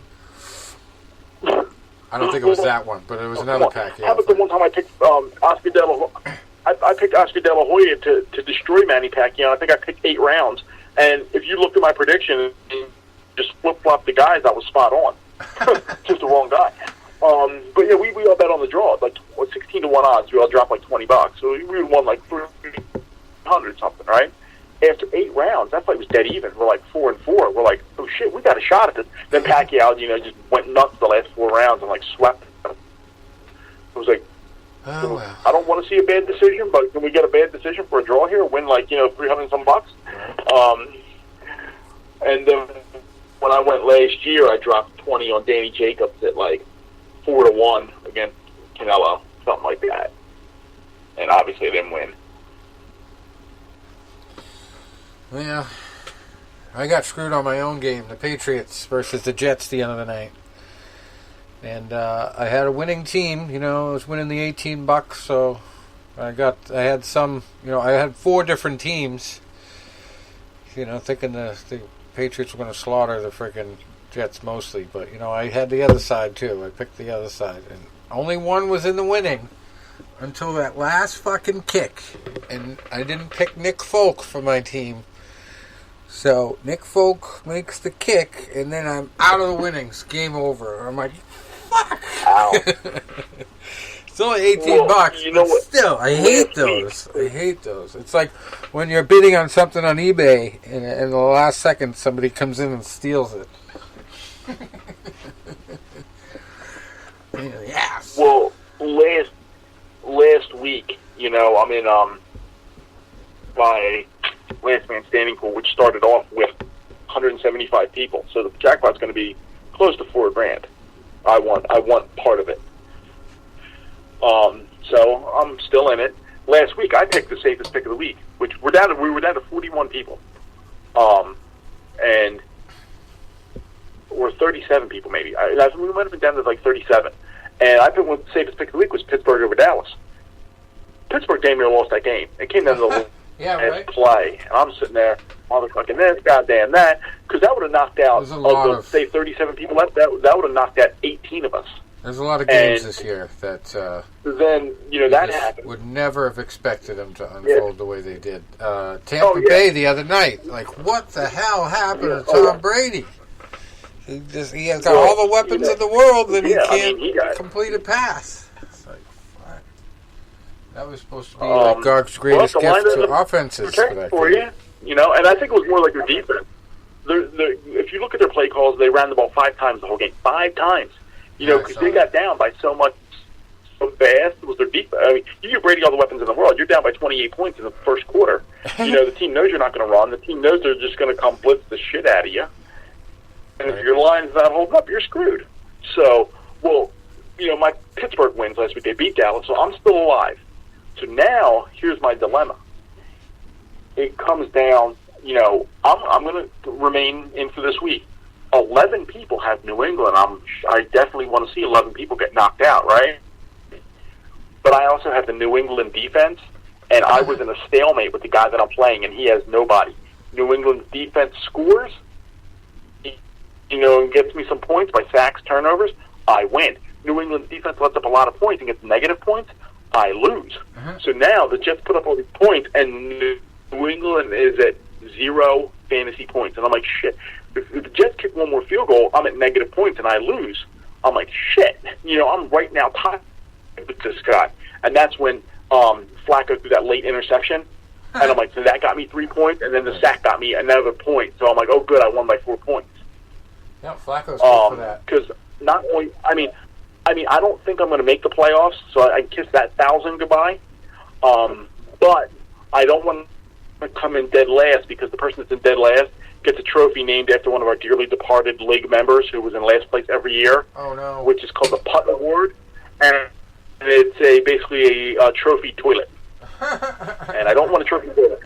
I don't think it was that one, but it was another Pacquiao. How about the one time I picked Oscar De La Hoya? I picked Oscar De La Hoya to destroy Manny Pacquiao. I think I picked 8 rounds. And if you looked at my prediction and just flip-flopped the guys, I was spot on. Just the wrong guy. But yeah, we all bet on the draw. Like 16-1 odds. We all dropped like $20. So we won like 300 something, right? After 8 rounds, that fight was dead even. We're like 4-4. We're like, oh shit, we got a shot at this. Then Pacquiao, just went nuts the last 4 rounds and like swept them. It was like, oh, well. I don't want to see a bad decision, but can we get a bad decision for a draw here? Win like 300 some bucks. And then when I went last year, I dropped 20 on Danny Jacobs at like 4-1 against Canelo, something like that. And obviously, I didn't win. Yeah, I got screwed on my own game, the Patriots versus the Jets the other night. And I had a winning team, I was winning the $18, so I had 4 different teams, thinking the Patriots were going to slaughter the freaking Jets mostly, but, I had the other side too. I picked the other side, and only one was in the winning until that last fucking kick, and I didn't pick Nick Folk for my team. So Nick Folk makes the kick, and then I'm out of the winnings. Game over. I'm like, fuck? Ow. It's only $18, you know but what? still, I hate those. I hate those. It's like when you're bidding on something on eBay, and in the last second, somebody comes in and steals it. Yes. Well, last week, you know, I'm in my last man standing pool, which started off with 175 people. So the jackpot's going to be close to $4,000. I want part of it. So I'm still in it. Last week I picked the safest pick of the week, which we were down to 41 people, and or 37 people maybe. We might have been down to like 37. And I picked the safest pick of the week was Pittsburgh over Dallas. Pittsburgh damn near lost that game. It came down to the last play, and I'm sitting there, motherfucking this, goddamn that, because that would have knocked out say 37 people. That would have knocked out 18 of us. There's a lot of games this year that then that happened. Would never have expected them to unfold the way they did. Tampa Bay the other night, like what the hell happened to Tom Brady? He has got all the weapons in the world, and he can't complete a pass. It's like, what? That was supposed to be like Garg's greatest gift to offenses for that game. You know, and I think it was more like their defense. If you look at their play calls, they ran the ball 5 times the whole game. 5 times. You know, because they got down by so much, so fast. It was their defense. I mean, you give Brady all the weapons in the world, you're down by 28 points in the first quarter. You know, the team knows you're not going to run. The team knows they're just going to come blitz the shit out of you. And if your line's not holding up, you're screwed. So, you know, my Pittsburgh wins last week. They beat Dallas, so I'm still alive. So now, here's my dilemma. It comes down, you know, I'm going to remain in for this week. 11 people have New England. I definitely want to see 11 people get knocked out, right? But I also have the New England defense, and I was in a stalemate with the guy that I'm playing, and he has nobody. New England's defense scores, you know, and gets me some points by sacks, turnovers. I win. New England's defense lets up a lot of points and gets negative points. I lose. So now the Jets put up all these points, and New England is at 0 fantasy points, and I'm like, shit. If the Jets kick one more field goal, I'm at negative points and I lose. I'm like, shit. You know, I'm right now tied with this guy. And that's when Flacco threw that late interception. And I'm like, so that got me 3 points, and then the sack got me another point. So I'm like, oh, good, I won by 4 points. Yeah, Flacco's good for that. Because not only, I mean, I don't think I'm going to make the playoffs, so I kiss that 1,000 goodbye. But I don't want to come in dead last, because the person that's in dead last gets a trophy named after one of our dearly departed league members who was in last place every year. Oh, no. Which is called the Putt Award. And it's basically a trophy toilet. And I don't want a trophy toilet.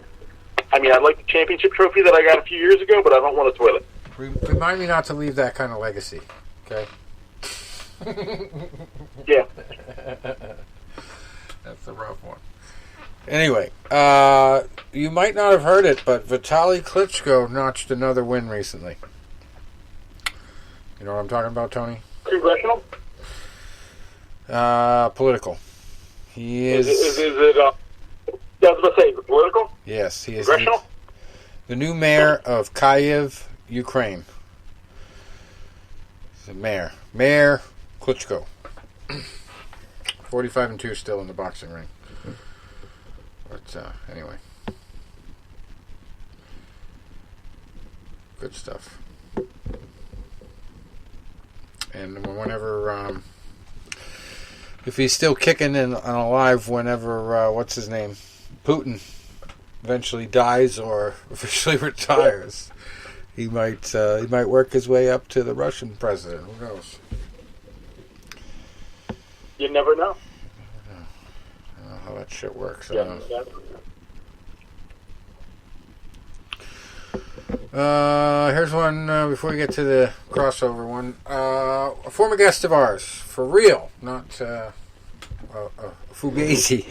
I mean, I like the championship trophy that I got a few years ago, but I don't want a toilet. Remind me not to leave that kind of legacy, okay? Yeah. That's the rough one. Anyway, you might not have heard it, but Vitaly Klitschko notched another win recently. You know what I'm talking about, Tony? Congressional? Political. He is... Is it I was going to say, political? Yes, he is Congressional? the new mayor of Kyiv, Ukraine. He's the mayor. Mayor Klitschko. 45-2 still in the boxing ring. But anyway, good stuff. And whenever, if he's still kicking and alive, whenever what's his name, Putin, eventually dies or officially retires, he might work his way up to the Russian president. Who knows? You never know. I don't know how that shit works. Here's one before we get to the crossover one. A former guest of ours, for real, not Fugazi.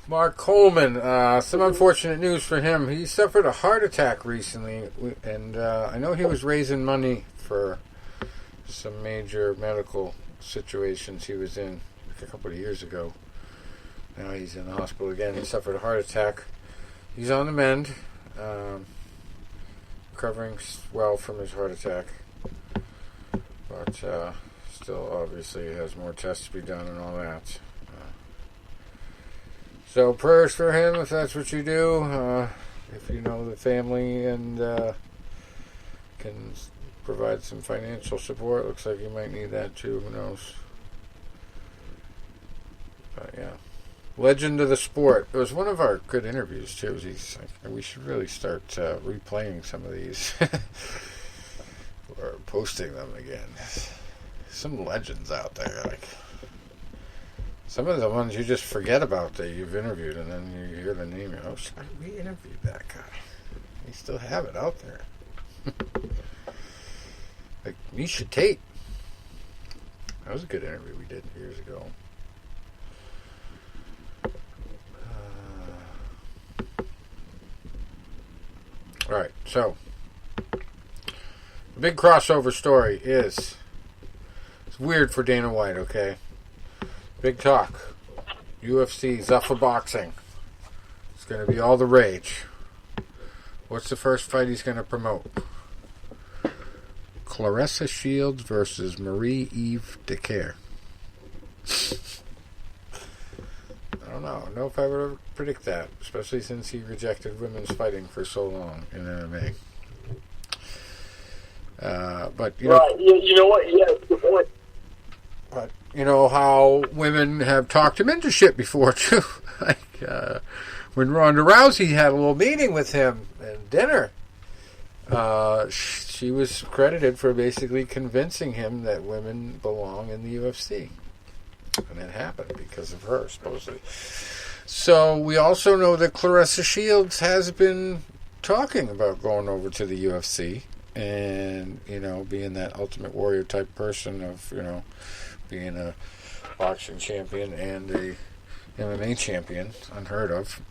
Mark Coleman. Some unfortunate news for him. He suffered a heart attack recently, and I know he was raising money for some major medical situations he was in a couple of years ago. Now he's in the hospital again. He suffered a heart attack. He's on the mend, recovering well from his heart attack. But still obviously has more tests to be done and all that. So prayers for him if that's what you do. If you know the family and can provide some financial support, looks like you might need that too. Who knows? But yeah. Legend of the sport. It was one of our good interviews too. He's like, we should really start replaying some of these or posting them again. Some legends out there, like some of the ones you just forget about that you've interviewed, and then you hear the name. Oh, we interviewed that guy. We still have it out there. Like Misha Tate. That was a good interview we did years ago. All right, so the big crossover story is it's weird for Dana White, okay? Big talk. UFC, Zuffa Boxing. It's going to be all the rage. What's the first fight he's going to promote? Claressa Shields versus Marie-Eve Dicaire. I don't know if I would ever predict that, especially since he rejected women's fighting for so long in MMA. But you know, you know what? Yeah, good point. But you know how women have talked him into shit before too. Like when Ronda Rousey had a little meeting with him at dinner, she was credited for basically convincing him that women belong in the UFC. And it happened because of her, supposedly. So we also know that Claressa Shields has been talking about going over to the UFC and, you know, being that Ultimate Warrior type person of, you know, being a boxing champion and a MMA champion, unheard of.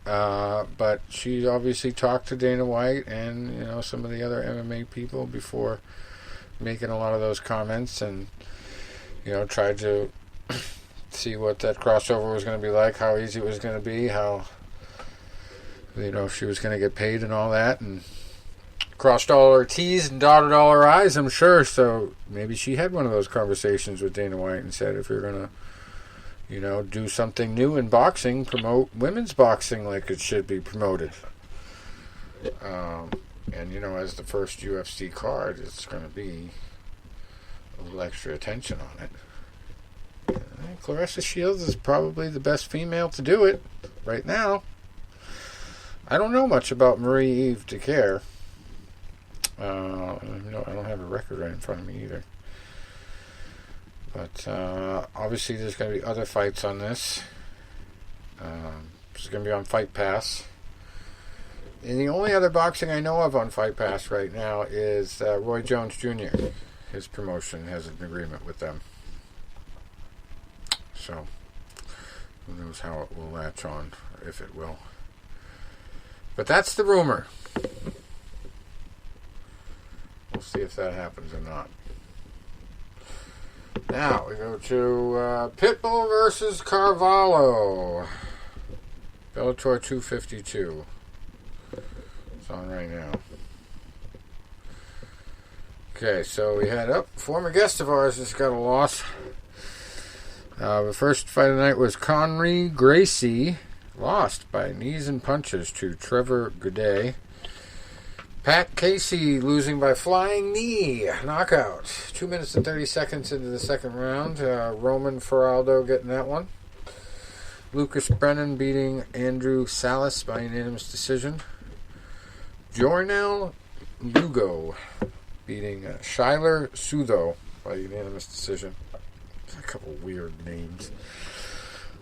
But she obviously talked to Dana White and, you know, some of the other MMA people before making a lot of those comments and, you know, tried to see what that crossover was going to be like, how easy it was going to be, how, you know, she was going to get paid and all that, and crossed all her T's and dotted all her I's, I'm sure. So maybe she had one of those conversations with Dana White and said, if you're going to, you know, do something new in boxing, promote women's boxing like it should be promoted. And, you know, as the first UFC card, it's going to be a little extra attention on it. Claressa Shields is probably the best female to do it right now. I don't know much about Marie-Eve Dicaire. No, I don't have a record right in front of me either. But obviously there's going to be other fights on this. It's going to be on Fight Pass. And the only other boxing I know of on Fight Pass right now is Roy Jones Jr. His promotion has an agreement with them. So, who knows how it will latch on, if it will. But that's the rumor. We'll see if that happens or not. Now, we go to Pitbull versus Carvalho. Bellator 252. It's on right now. Okay, so we had former guest of ours just got a loss. The first fight of the night was Conry Gracie, lost by knees and punches to Trevor Goudet. Pat Casey losing by flying knee, knockout. 2 minutes and 30 seconds into the second round. Roman Feraldo getting that one. Lucas Brennan beating Andrew Salas by unanimous decision. Jornel Lugo beating Shiler Sudo by unanimous decision. A couple weird names.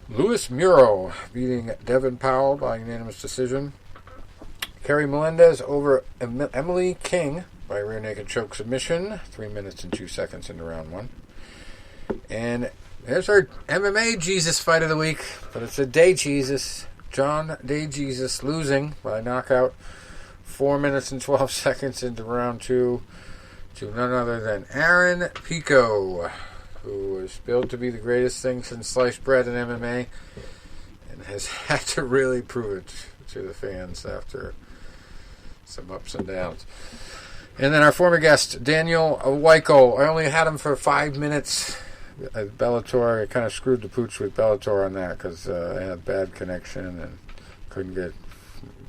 Luis Muro beating Devin Powell by unanimous decision. Kerry Melendez over Emily King by rear naked choke submission. 3 minutes and 2 seconds into round one. And there's our MMA Jesus fight of the week. But it's a Day Jesus. John Day Jesus losing by knockout. 4 minutes and 12 seconds into round two to none other than Aaron Pico, who is billed to be the greatest thing since sliced bread in MMA and has had to really prove it to the fans after some ups and downs. And then our former guest, Daniel Weichel. I only had him for 5 minutes at Bellator. I kind of screwed the pooch with Bellator on that because I had bad connection and couldn't get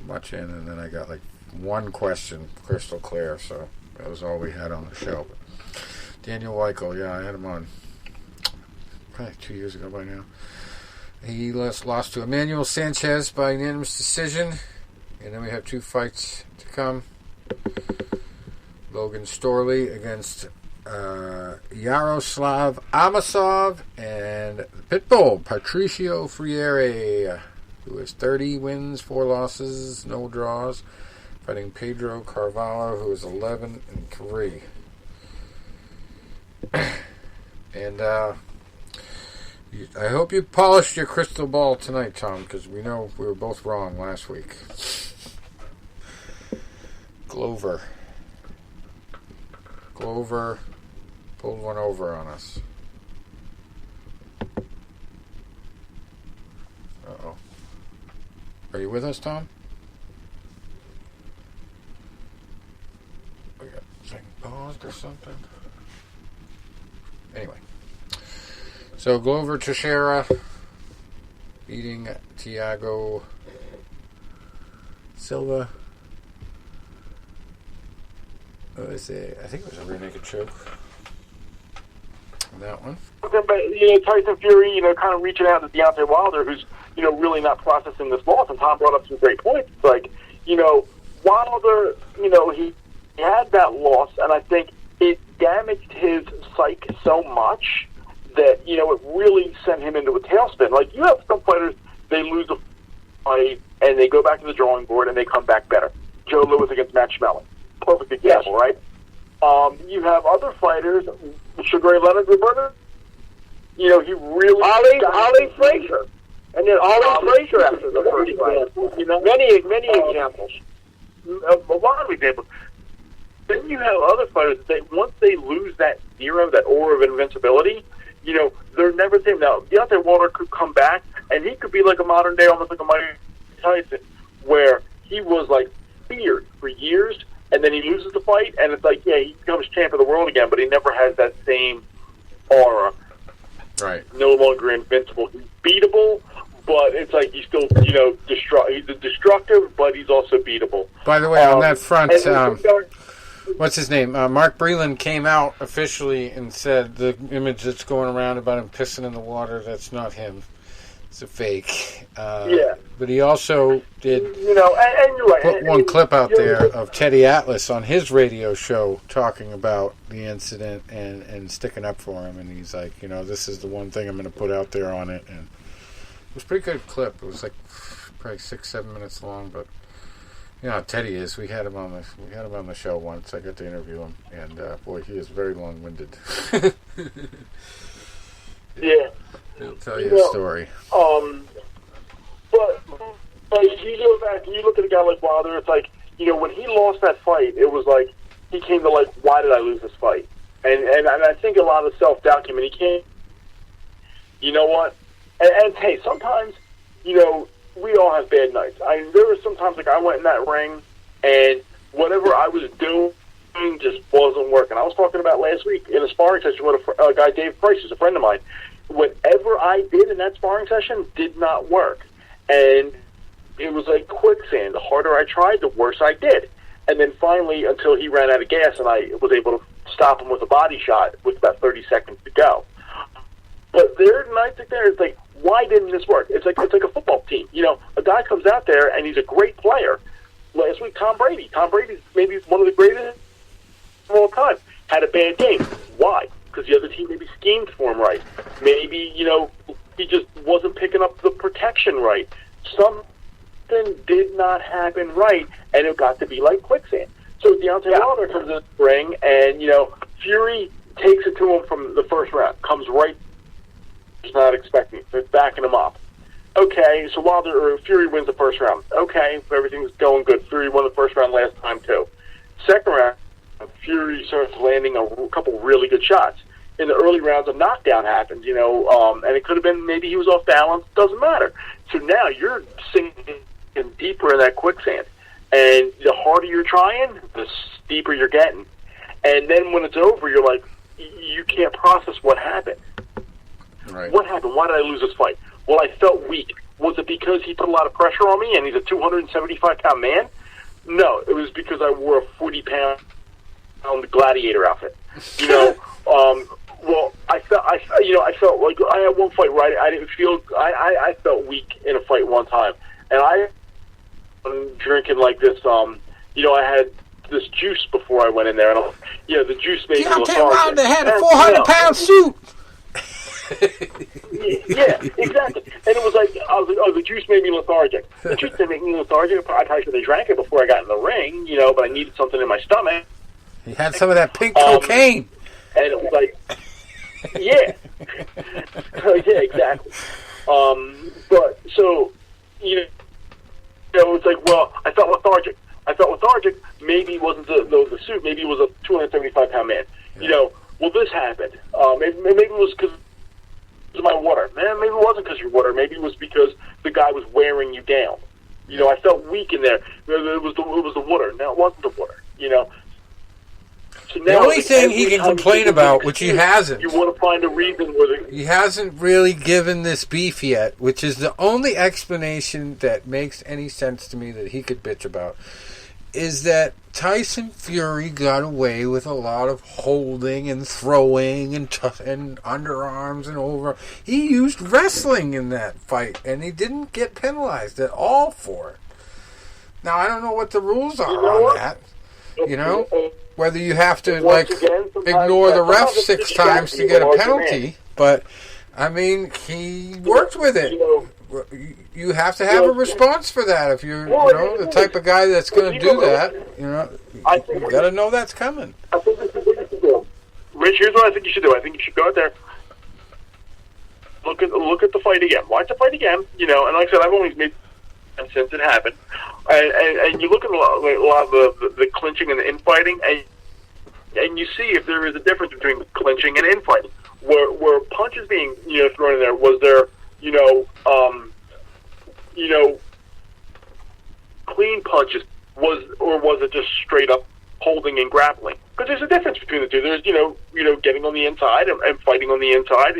much in. And then I got like one question crystal clear, so that was all we had on the show. But Daniel Weichel, yeah, I had him on probably 2 years ago by now. He lost to Emmanuel Sanchez by unanimous decision. And then we have 2 fights to come. Logan Storley against Yaroslav Amosov and Pitbull, Patricio Freire, who has 30 wins, 4 losses, no draws, fighting Pedro Carvalho, who is 11-3. And I hope you polished your crystal ball tonight, Tom, because we know we were both wrong last week. Glover pulled one over on us. Uh-oh. Are you with us, Tom? We got thing paused or something? Anyway. So Glover Teixeira beating Thiago Silva. I think it was a rear naked choke. That one. But Tyson Fury, kind of reaching out to Deontay Wilder, who's, really not processing this loss. And Tom brought up some great points. It's like, Wilder, he had that loss, and I think it damaged his psyche so much that, it really sent him into a tailspin. Like, you have some fighters, they lose a fight, and they go back to the drawing board, and they come back better. Joe Louis against Matt Schmeling. Perfect example, right? You have other fighters, Sugar Ray Leonard, Roberto. He really... Ali Frazier. And then Ali Frazier after the first fight. Many examples. A lot of examples. Then you have other fighters that once they lose that zero, that aura of invincibility, they're never the same. Now, Deontay Wilder could come back, and he could be like a modern day, almost like a Mike Tyson, where he was like feared for years, and then he loses the fight, and it's like, yeah, he becomes champ of the world again, but he never has that same aura. Right. No longer invincible. He's beatable, but it's like he's still, he's destructive, but he's also beatable. By the way, on that front, what's his name? Mark Breland came out officially and said the image that's going around about him pissing in the water, that's not him. It's a fake. Yeah. But he also did and you're right. put one clip out there of Teddy Atlas on his radio show talking about the incident and sticking up for him. And he's like, this is the one thing I'm going to put out there on it. And it was a pretty good clip. It was like probably 6-7 minutes long. But you know how Teddy is. We had him on the show once. I got to interview him, and boy, he is very long-winded. Yeah. He'll tell you a story. But you go back and you look at a guy like Wilder, it's like, when he lost that fight, it was like, he came to like, why did I lose this fight? And I think a lot of self-doubt came in. He came, you know what? And hey, sometimes, we all have bad nights. There were sometimes, like, I went in that ring, and whatever I was doing just wasn't working. I was talking about last week in a sparring session with a guy, Dave Price, who's a friend of mine. Whatever I did in that sparring session did not work. And it was like quicksand. The harder I tried, the worse I did. And then finally, until he ran out of gas, and I was able to stop him with a body shot with about 30 seconds to go. But there are nights like there, it's like, why didn't this work? It's like a football team. A guy comes out there, and he's a great player. Last week, Tom Brady. Tom Brady's maybe one of the greatest of all time. Had a bad game. Why? Because the other team maybe schemed for him right. Maybe, he just wasn't picking up the protection right. Something did not happen right, and it got to be like quicksand. So Deontay Wilder comes in the ring, and, Fury takes it to him from the first round. Comes right, he's not expecting it. They're backing him up. Okay, so Fury wins the first round. Okay, everything's going good. Fury won the first round last time, too. Second round, Fury starts landing a couple really good shots. In the early rounds, a knockdown happens, and it could have been maybe he was off balance. Doesn't matter. So now you're sinking deeper in that quicksand. And the harder you're trying, the steeper you're getting. And then when it's over, you're like, you can't process what happened. Right. What happened? Why did I lose this fight? Well, I felt weak. Was it because he put a lot of pressure on me and he's a 275-pound man? No, it was because I wore a 40-pound gladiator outfit. You know, well, I felt like I had one fight where I didn't feel, I felt weak in a fight one time. And I was drinking like this, you know, I had this juice before I went in there. And, the juice made me lethargic. Wilder had a 400-pound suit. Yeah, exactly. And it was like, I was like, oh, the juice made me lethargic. The juice didn't make me lethargic. I probably should have drank it before I got in the ring, but I needed something in my stomach. He had some of that pink cocaine. And it was like, yeah. Yeah, exactly. But, so, it's like, well, I felt lethargic. Maybe it wasn't the suit. Maybe it was a 275-pound man. Yeah. Well, this happened. Maybe it was because of my water. Man, maybe it wasn't because of your water. Maybe it was because the guy was wearing you down. I felt weak in there. It was the water. Now, it wasn't the water, So now, the only thing he can complain about, which he hasn't. You want to find a reason where he hasn't really given this beef yet, which is the only explanation that makes any sense to me that he could bitch about, is that Tyson Fury got away with a lot of holding and throwing and underarms and over. He used wrestling in that fight, and he didn't get penalized at all for it. Now, I don't know what the rules are on that. Whether you have to ignore the ref 6 times to get a penalty, but I mean, he worked with it. You have to have a response for that. If you're, the type of guy that's going to do that, you got to know that's coming. I think this is what you should do. Rich, here's what I think you should do. I think you should go out there, look at the fight again, watch the fight again. And like I said, I've only made since it happened, and you look at a lot of the clinching and the infighting, and you see if there is a difference between clinching and infighting. Where punches being thrown in there, was there clean punches, was it just straight up holding and grappling? Because there's a difference between the two. There's getting on the inside and fighting on the inside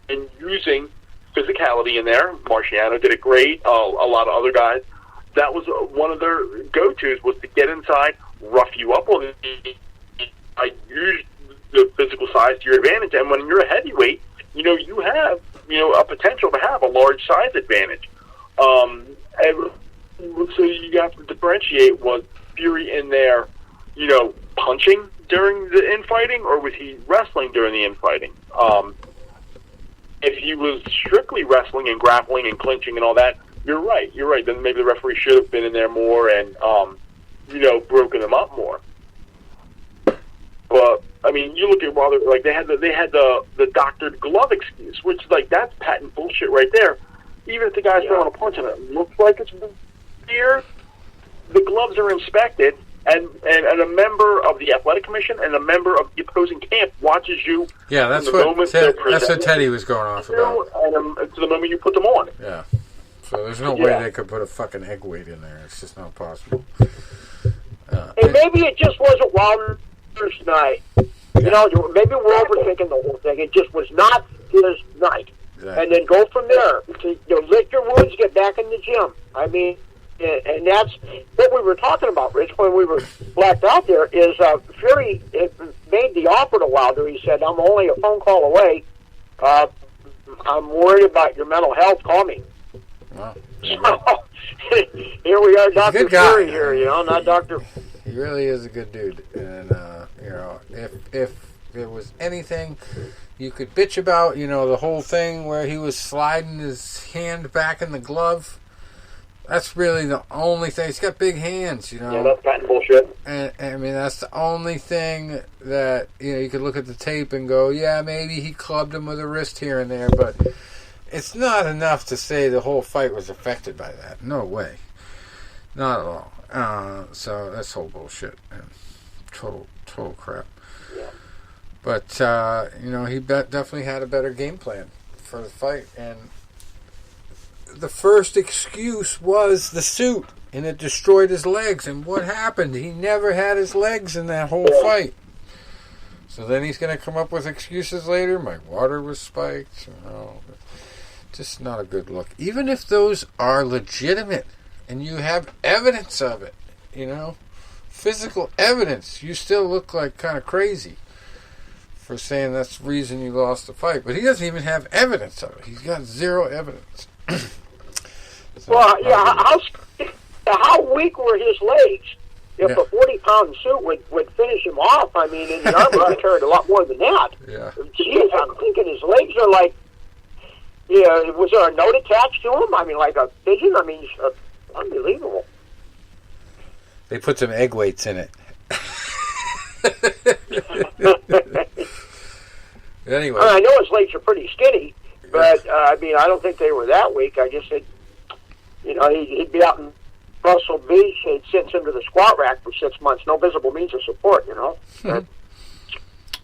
and using physicality in there. Marciano did it great. A lot of other guys. That was one of their go-tos, was to get inside, rough you up on I use the physical size to your advantage. And when you're a heavyweight, you have a potential to have a large size advantage. And so you have to differentiate, was Fury in there, punching during the infighting, or was he wrestling during the infighting? If he was strictly wrestling and grappling and clinching and all that, you're right. Then maybe the referee should have been in there more and, broken them up more. But I mean, you look at Wilder, like they had the doctored glove excuse, which that's patent bullshit right there. Even if the guy's throwing a punch and it looks like it's here, the gloves are inspected, and a member of the athletic commission and a member of the opposing camp watches you. Yeah, that's what Teddy was going off about. And to the moment you put them on. Yeah. So there's no way they could put a fucking egg weight in there. It's just not possible. And maybe it just wasn't Wilder's night. Maybe we're overthinking the whole thing. It just was not his night. Exactly. And then go from there. Lick your wounds, get back in the gym. I mean, and that's what we were talking about, Rich, when we were blacked out there, is Fury made the offer to Wilder. He said, I'm only a phone call away. I'm worried about your mental health. Call me. Wow. So, here we are, Dr. Fury here, not Dr. He really is a good dude. And, if there was anything you could bitch about, the whole thing where he was sliding his hand back in the glove, that's really the only thing. He's got big hands, Yeah, that's patent bullshit. And I mean, that's the only thing that, you could look at the tape and go, yeah, maybe he clubbed him with a wrist here and there, but it's not enough to say the whole fight was affected by that. No way. Not at all. So that's whole bullshit. Total crap. Yeah. But, he definitely had a better game plan for the fight. And the first excuse was the suit. and it destroyed his legs. And what happened? He never had his legs in that whole fight. So then he's going to come up with excuses later. My water was spiked. Just not a good look. Even if those are legitimate and you have evidence of it, physical evidence, you still look like kind of crazy for saying that's the reason you lost the fight. But he doesn't even have evidence of it. He's got zero evidence. Well, how weak were his legs? If a 40-pound suit would finish him off, I mean, in the armor, I carried a lot more than that. Yeah. Jeez, I'm thinking his legs are like, was there a note attached to him? I mean, like a pigeon? I mean, unbelievable. They put some egg weights in it. Anyway. I know his legs are pretty skinny, but, I don't think they were that weak. I just said, he'd be out in Russell Beach, he'd sent him to the squat rack for 6 months. No visible means of support,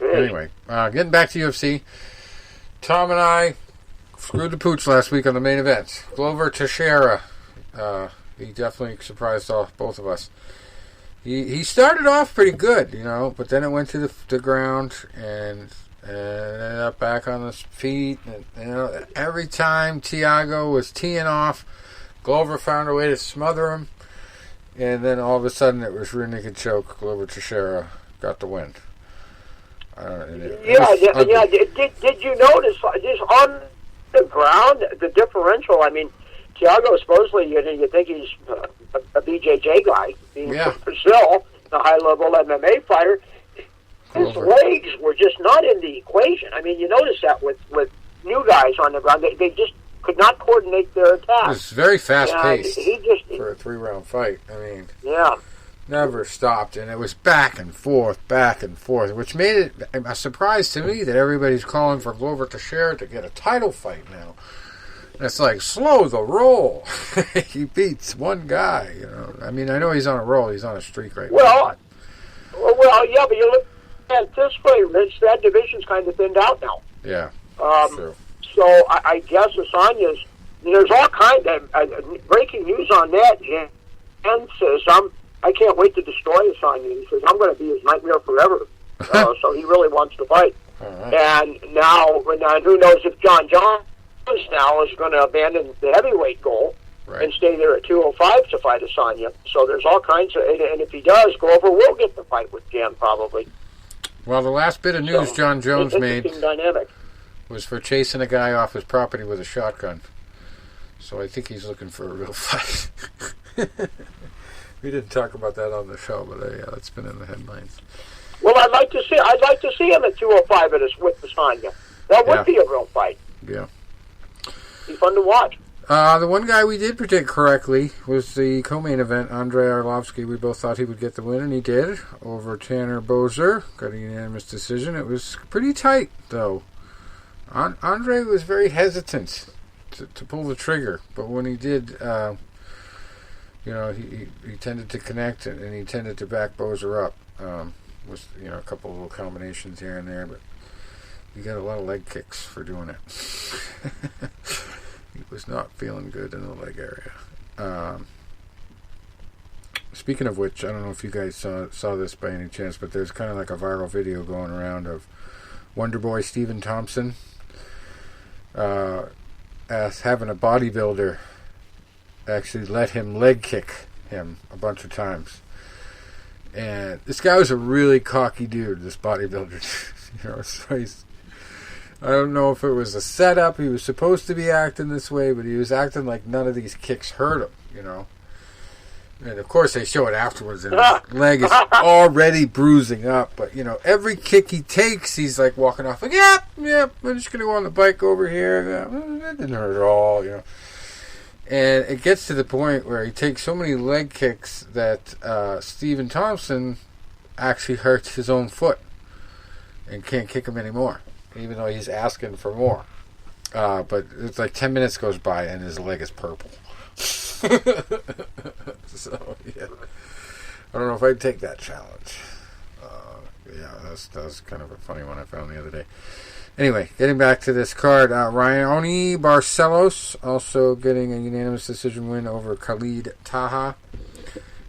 Anyway, getting back to UFC. Tom and I screwed the pooch last week on the main event. Glover Teixeira. He definitely surprised both of us. He started off pretty good, but then it went to the ground and ended up back on his feet. And, every time Thiago was teeing off, Glover found a way to smother him. And then all of a sudden it was rear naked choke. Glover Teixeira got the win. Did you notice just on the ground, the differential? I mean, Thiago supposedly, you think he's a BJJ guy, being from Brazil, a high-level MMA fighter. His legs were just not in the equation. I mean, you notice that with new guys on the ground. They just could not coordinate their attack. It was very fast-paced for a 3-round fight. I mean, never stopped, and it was back and forth, which made it a surprise to me that everybody's calling for Glover Teixeira to get a title fight now. And it's like, slow the roll. He beats one guy, I mean, I know he's on a roll. He's on a streak right now. Well, yeah, but you look at this way, Rich, that division's kind of thinned out now. Yeah, true. So I guess Asanya's, there's all kinds of breaking news on that. Jen says, I can't wait to destroy Asanya. He says, I'm going to be his nightmare forever. So he really wants to fight. Right. And now, who knows if John Jones now is going to abandon the heavyweight goal and stay there at 205 to fight Asanya. So there's all kinds of, and if he does, Glover will get the fight with Jan probably. Well, the last bit of news John Jones made dynamic. was for chasing a guy off his property with a shotgun. So I think he's looking for a real fight. We didn't talk about that on the show, but it's been in the headlines. Well, I'd like to see him at 205 with Asanya. That would be a real fight. Yeah. Be fun to watch. The one guy we did predict correctly was the co-main event, Andrei Arlovski. We both thought he would get the win, and he did, over Tanner Boser. Got a unanimous decision. It was pretty tight, though. Andrei was very hesitant to pull the trigger, but when he did, he tended to connect, and he tended to back Boser up. With a couple of little combinations here and there, but he got a lot of leg kicks for doing it. He was not feeling good in the leg area. Speaking of which, I don't know if you guys saw this by any chance, but there's kind of like a viral video going around of Wonder Boy Stephen Thompson as having a bodybuilder actually let him leg kick him a bunch of times. And this guy was a really cocky dude, this bodybuilder. So I don't know if it was a setup. He was supposed to be acting this way, but he was acting like none of these kicks hurt him, And of course they show it afterwards, and his leg is already bruising up. But, every kick he takes, he's like walking off like, yep, I'm just going to go on the bike over here. That didn't hurt at all, And it gets to the point where he takes so many leg kicks that Stephen Thompson actually hurts his own foot and can't kick him anymore, even though he's asking for more. But it's like 10 minutes goes by and his leg is purple. So, yeah. I don't know if I'd take that challenge. That was kind of a funny one I found the other day. Anyway, getting back to this card, Raoni Barcelos also getting a unanimous decision win over Khalid Taha.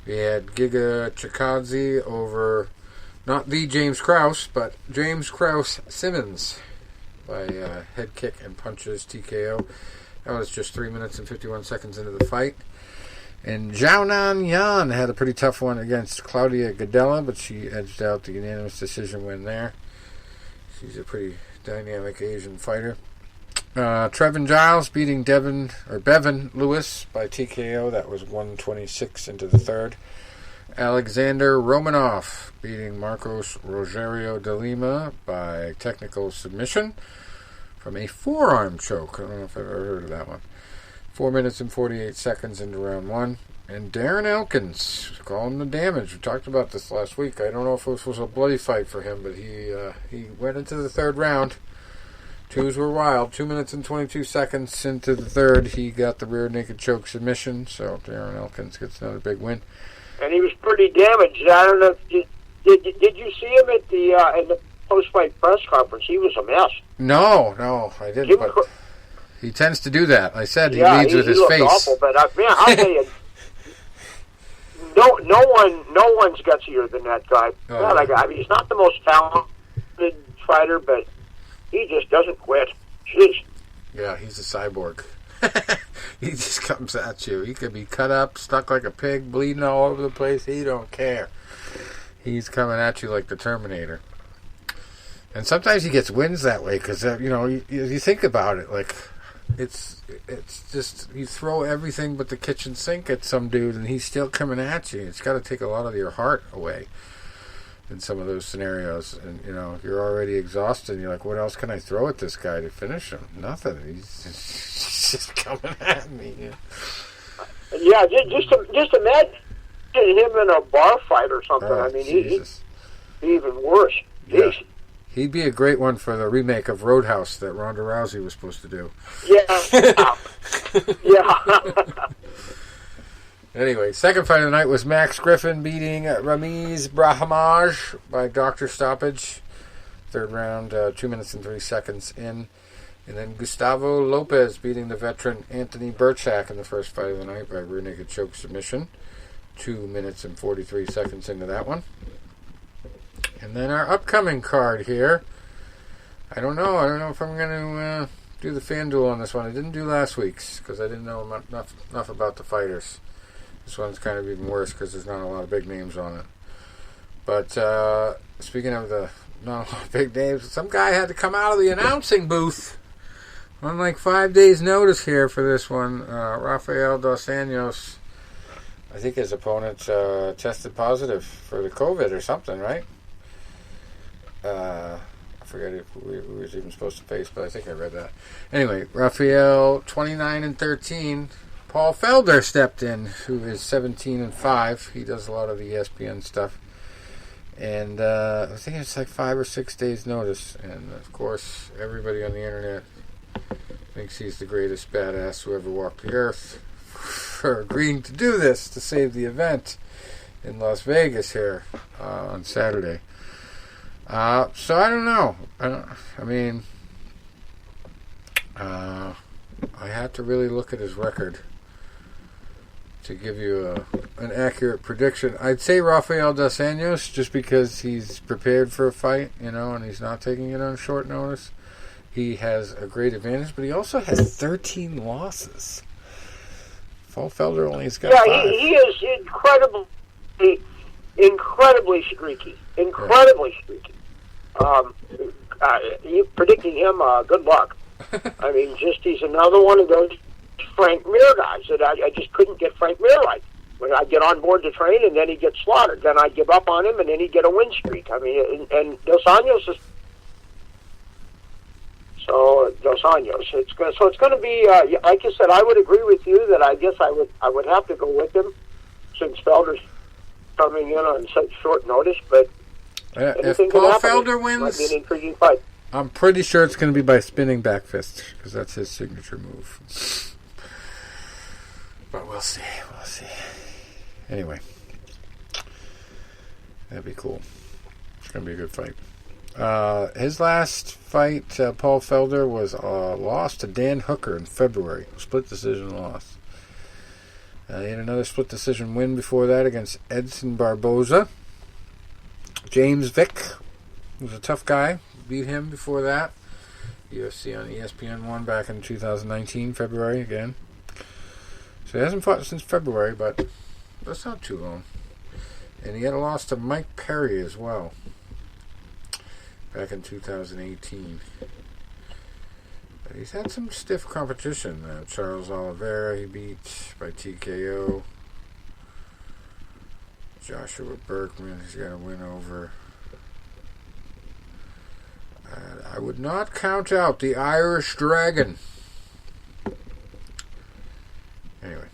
We had Giga Chikadze over not the James Krause, but James Krause Simmons by head kick and punches TKO. That was just 3 minutes and 51 seconds into the fight. And Xiaonan Yan had a pretty tough one against Claudia Gadella, but she edged out the unanimous decision win there. She's a pretty dynamic Asian fighter. Trevin Giles beating Bevan Lewis by TKO. That was 126 into the third. Alexander Romanov beating Marcos Rogerio de Lima by technical submission from a forearm choke. I don't know if I've ever heard of that one. 4 minutes and 48 seconds into round one. And Darren Elkins calling the damage. We talked about this last week. I don't know if this was a bloody fight for him, but he went into the third round. Twos were wild. 2 minutes and 22 seconds into the third, he got the rear naked choke submission. So Darren Elkins gets another big win. And he was pretty damaged. I don't know. Did you see him at the post-fight press conference? He was a mess. No, I didn't. But he tends to do that. I said he leads with his face. He looked awful, but man, I'll tell you, no one's gutsier than that guy. I mean, he's not the most talented fighter, but he just doesn't quit. Jeez. Yeah, he's a cyborg. He just comes at you. He could be cut up, stuck like a pig, bleeding all over the place. He don't care. He's coming at you like the Terminator. And sometimes he gets wins that way because, you think about it. Like, it's just, you throw everything but the kitchen sink at some dude and he's still coming at you. It's got to take a lot of your heart away in some of those scenarios. And, you're already exhausted. And you're like, what else can I throw at this guy to finish him? Nothing. He's just coming at me. Yeah, just imagine him in a bar fight or something. Oh, I mean, he'd be even worse. Yeah. He'd be a great one for the remake of Roadhouse that Ronda Rousey was supposed to do. Yeah. Yeah. Anyway, second fight of the night was Max Griffin beating Ramiz Brahimaj by doctor stoppage. Third round, 2 minutes and 3 seconds in. And then Gustavo Lopez beating the veteran Anthony Burchak in the first fight of the night by rear naked choke submission. 2 minutes and 43 seconds into that one. And then our upcoming card here. I don't know if I'm going to do the FanDuel on this one. I didn't do last week's because I didn't know enough about the fighters. This one's kind of even worse because there's not a lot of big names on it. But speaking of the not a lot of big names, some guy had to come out of the announcing booth on like 5 days' notice here for this one. Rafael Dos Anjos, I think his opponent tested positive for the COVID or something, right? I forget who he was even supposed to face, but I think I read that. Anyway, Rafael, 29-13. Paul Felder stepped in, who is 17-5. He does a lot of the ESPN stuff. And I think it's like 5 or 6 days' notice. And, of course, everybody on the internet thinks he's the greatest badass who ever walked the earth for agreeing to do this to save the event in Las Vegas here on Saturday. So I don't know. I had to really look at his record to give you an accurate prediction. I'd say Rafael Dos Anjos just because he's prepared for a fight, and he's not taking it on short notice. He has a great advantage, but he also has 13 losses. Paul Felder only has got 5. He is incredibly streaky. Incredibly streaky. You predicting him, good luck. I mean, he's another one of those Frank Mir guys that I just couldn't get Frank Mir right. When I'd get on board to train and then he'd get slaughtered. Then I'd give up on him and then he'd get a win streak. I mean, and Dos Anjos is... So, Dos Anjos. It's going to be, like you said, I would agree with you that I guess I would have to go with him since Felder's coming in on such short notice, but if Paul Felder wins, might be an intriguing fight. I'm pretty sure it's going to be by spinning back fist because that's his signature move. But we'll see. Anyway, that'd be cool. It's going to be a good fight. His last fight, Paul Felder, was lost to Dan Hooker in February. Split decision loss. He had another split decision win before that against Edson Barboza. James Vick was a tough guy. Beat him before that. UFC on ESPN 1 back in 2019, February again. So he hasn't fought since February, but that's not too long. And he had a loss to Mike Perry as well back in 2018. But he's had some stiff competition. Charles Oliveira he beat by TKO. Joshua Berkman he's got a win over. I would not count out the Irish Dragon. Anyway.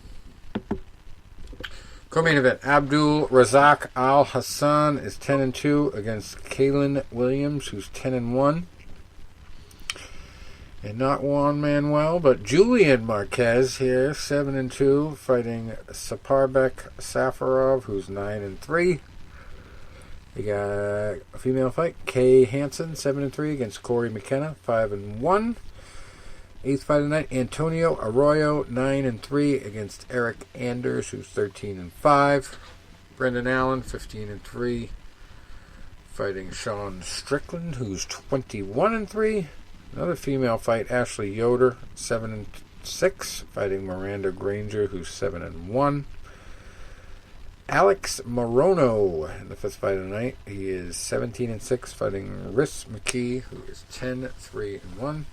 Co-main event. Abdul Razak Al Hassan is 10-2 against Kalen Williams, who's 10-1. And not Juan Manuel, but Julian Marquez here, 7-2, fighting Saparbek Safarov, who's 9-3. You got a female fight, Kay Hansen, 7-3 against Corey McKenna, 5-1. Eighth fight of the night, Antonio Arroyo, 9-3 against Eric Anders, who's 13-5. Brendan Allen, 15-3, fighting Sean Strickland, who's 21-3. Another female fight, Ashley Yoder, 7-6, fighting Miranda Granger, who's 7-1. Alex Morono in the fifth fight of the night. He is 17-6, fighting Rhys McKee, who is 10-3-1.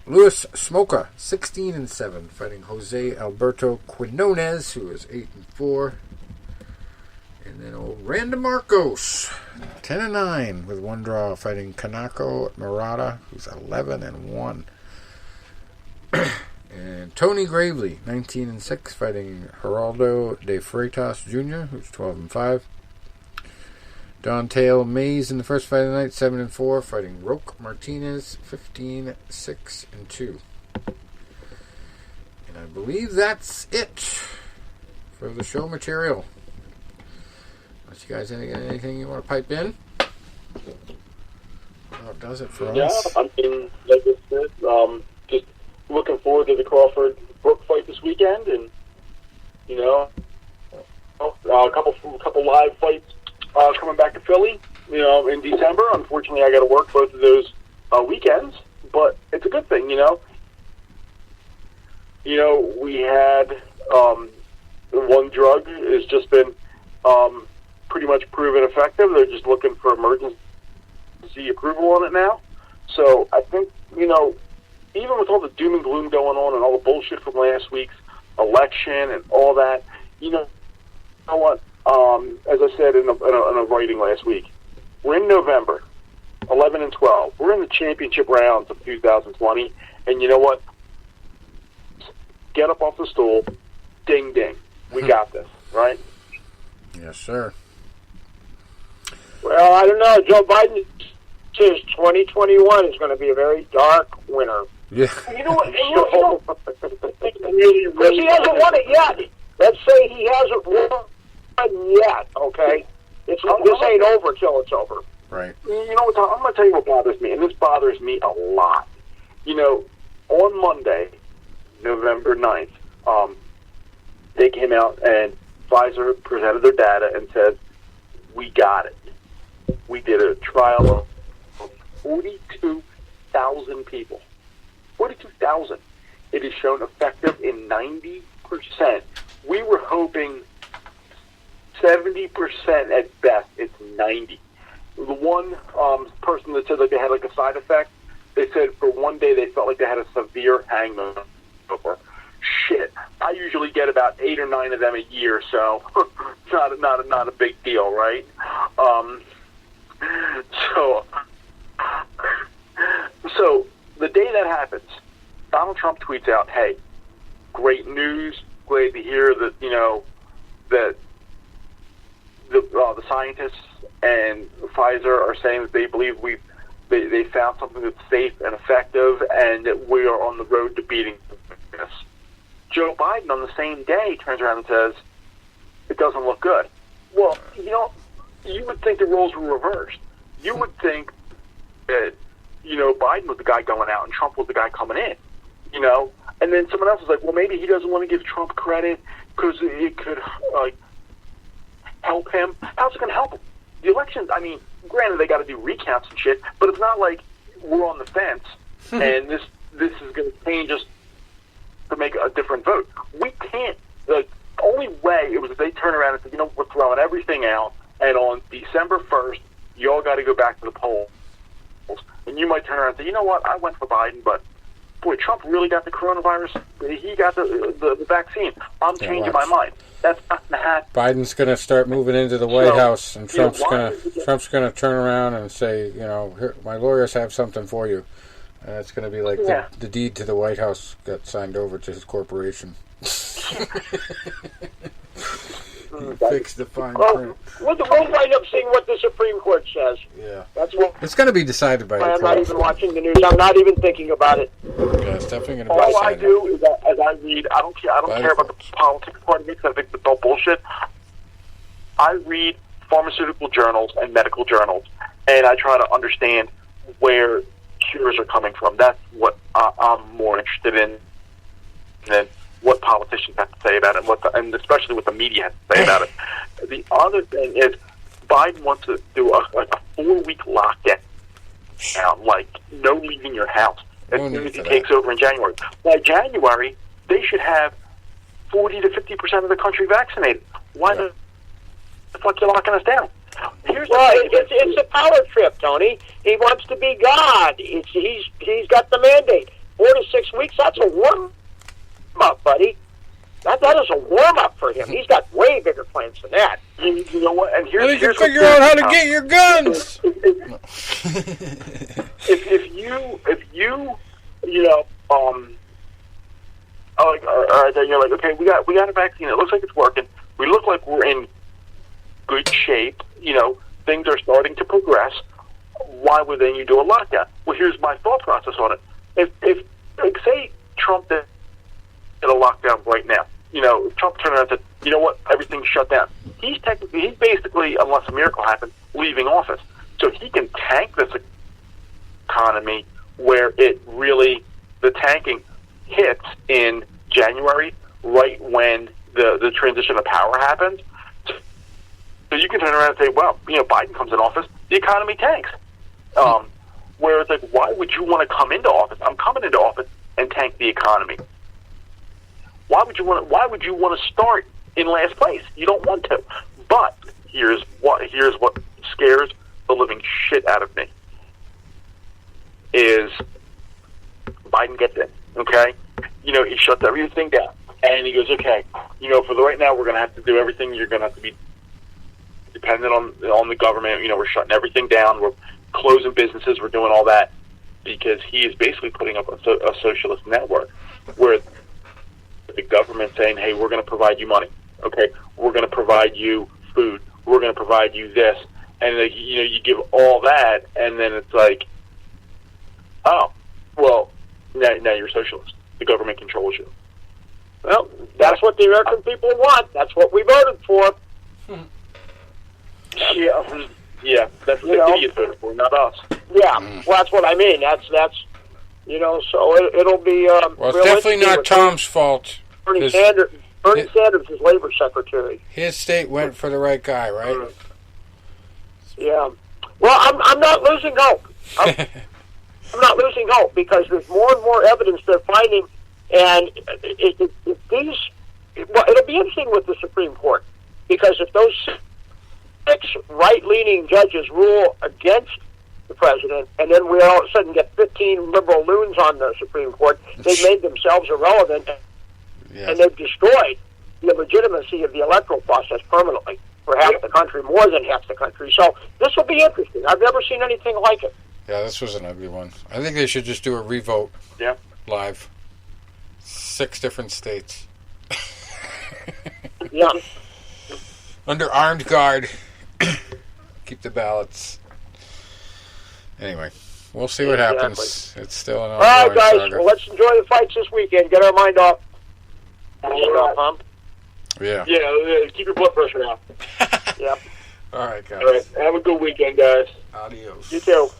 Luis Smoka, 16-7, fighting Jose Alberto Quinones, who is 8-4. And then old Randa Marcos, 10-9 with one draw, fighting Kanako Murata, who's 11-1. And Tony Gravely, 19-6, fighting Geraldo de Freitas Jr., who's 12-5. Dontail Mays in the first fight of the night, 7-4, fighting Roque Martinez, 15-6-2. And I believe that's it for the show material. Unless you guys got anything you want to pipe in? That does it for us. Yeah, I mean, like I said, just looking forward to the Crawford Brook fight this weekend, and you know, a couple live fights coming back to Philly, you know, in December. Unfortunately, I got to work both of those weekends, but it's a good thing, you know. You know, we had one drug has just been pretty much proven effective. They're just looking for emergency approval on it now. So I think, you know, even with all the doom and gloom going on and all the bullshit from last week's election and all that, you know what? As I said in a writing last week, we're in November, 11 and 12. We're in the championship rounds of 2020, and you know what? Get up off the stool, ding ding. We got this, right? Yes, sir. Well, I don't know. Joe Biden says 2021 is going to be a very dark winter. Yeah. You know what? Because he hasn't won it yet. Let's say he hasn't won yet, okay? This ain't over till it's over. Right. You know what? I'm going to tell you what bothers me, and this bothers me a lot. You know, on Monday, November 9th, they came out and Pfizer presented their data and said, we got it. We did a trial of 42,000 people. 42,000. It is shown effective in 90%. We were hoping 70% at best. It's 90. The one person that said like they had like a side effect, they said for one day they felt like they had a severe hangover. Shit, I usually get about 8 or 9 of them a year, so it's not a big deal, right? So the day that happens, Donald Trump tweets out, "Hey, great news! Glad to hear that you know that the scientists and Pfizer are saying that they believe they found something that's safe and effective, and that we are on the road to beating this." Joe Biden on the same day turns around and says, "It doesn't look good." Well, you know, you would think the roles were reversed. You would think that, Biden was the guy going out and Trump was the guy coming in, And then someone else was like, well, maybe he doesn't want to give Trump credit because it could help him. How's it going to help him? The elections, I mean, granted, they got to do recounts and shit, but it's not like we're on the fence and this is going to change us to make a different vote. We can't. The only way it was if they turn around and say, we're throwing everything out, and on December 1st, you all got to go back to the polls. And you might turn around and say, you know what, I went for Biden, but boy, Trump really got the coronavirus. He got the vaccine. I'm changing my mind. That's not going to happen. Biden's going to start moving into the White House, and Trump's going to turn around and say, here, my lawyers have something for you. And it's going to be like the deed to the White House got signed over to his corporation. Fix the fine print. We'll wind up seeing what the Supreme Court says. Yeah. That's what. It's going to be decided by the I'm not even watching the news. I'm not even thinking about it. Yeah, it's definitely going to be All decided. I do is that as I read, I don't care about the politics part of it because I think it's all bullshit. I read pharmaceutical journals and medical journals, and I try to understand where cures are coming from. That's what I'm more interested in than what politicians have to say about it, and especially what the media has to say about it. The other thing is Biden wants to do a 4-week lockdown, like no leaving your house as soon as he takes over in January. By January, they should have 40 to 50% of the country vaccinated. Why the fuck you locking us down? It's a power trip, Tony. He wants to be God. He's got the mandate. 4 to 6 weeks. That's a warm-up, buddy. That is a warm-up for him. He's got way bigger plans than that. You know what? And here's you figure out how to get your guns. If you you're like, okay, we got a vaccine. It looks like it's working. We look like we're in good shape. Things are starting to progress. Why would then you do a lockdown? Well, here's my thought process on it. If say Trump did a lockdown right now, Trump turned around and said, you know what, everything's shut down. He's basically, unless a miracle happens, leaving office. So he can tank this economy where the tanking hits in January, right when the transition of power happens. So you can turn around and say, well, Biden comes in office, the economy tanks. Where it's like, why would you want to come into office? I'm coming into office and tank the economy. Why would you want to start in last place? You don't want to. But here's what scares the living shit out of me is Biden gets in, okay? He shuts everything down. And he goes, okay, for the right now, we're going to have to do everything. You're going to have to be dependent on the government. We're shutting everything down. We're closing businesses. We're doing all that because he is basically putting up a socialist network where the government saying, hey, we're going to provide you money. Okay, we're going to provide you food. We're going to provide you this. And, you give all that, and then it's like, oh, well, now you're socialist. The government controls you. Well, that's what the American people want. That's what we voted for. Yeah, that's what the idiots voted for, not us. Yeah, well, that's what I mean. That's so it'll be. Well, it's definitely not Tom's fault. Bernie Sanders is Labor Secretary. His state went for the right guy, right? Yeah. Well, I'm not losing hope. I'm not losing hope because there's more and more evidence they're finding, and it'll be interesting with the Supreme Court because if those 6 right-leaning judges rule against the president, and then we all of a sudden get 15 liberal loons on the Supreme Court, they've made themselves irrelevant, and they've destroyed the legitimacy of the electoral process permanently for half the country, more than half the country. So this will be interesting. I've never seen anything like it. Yeah, this was an ugly one. I think they should just do a revote live. 6 different states. Yeah. Under armed guard. Keep the ballots. Anyway, we'll see what happens. It's still an ongoing all right, guys. saga. Well, let's enjoy the fights this weekend. Get our mind off. Yeah. Yeah, keep your blood pressure down. Yep. All right, guys. All right. Have a good weekend, guys. Adios. You too.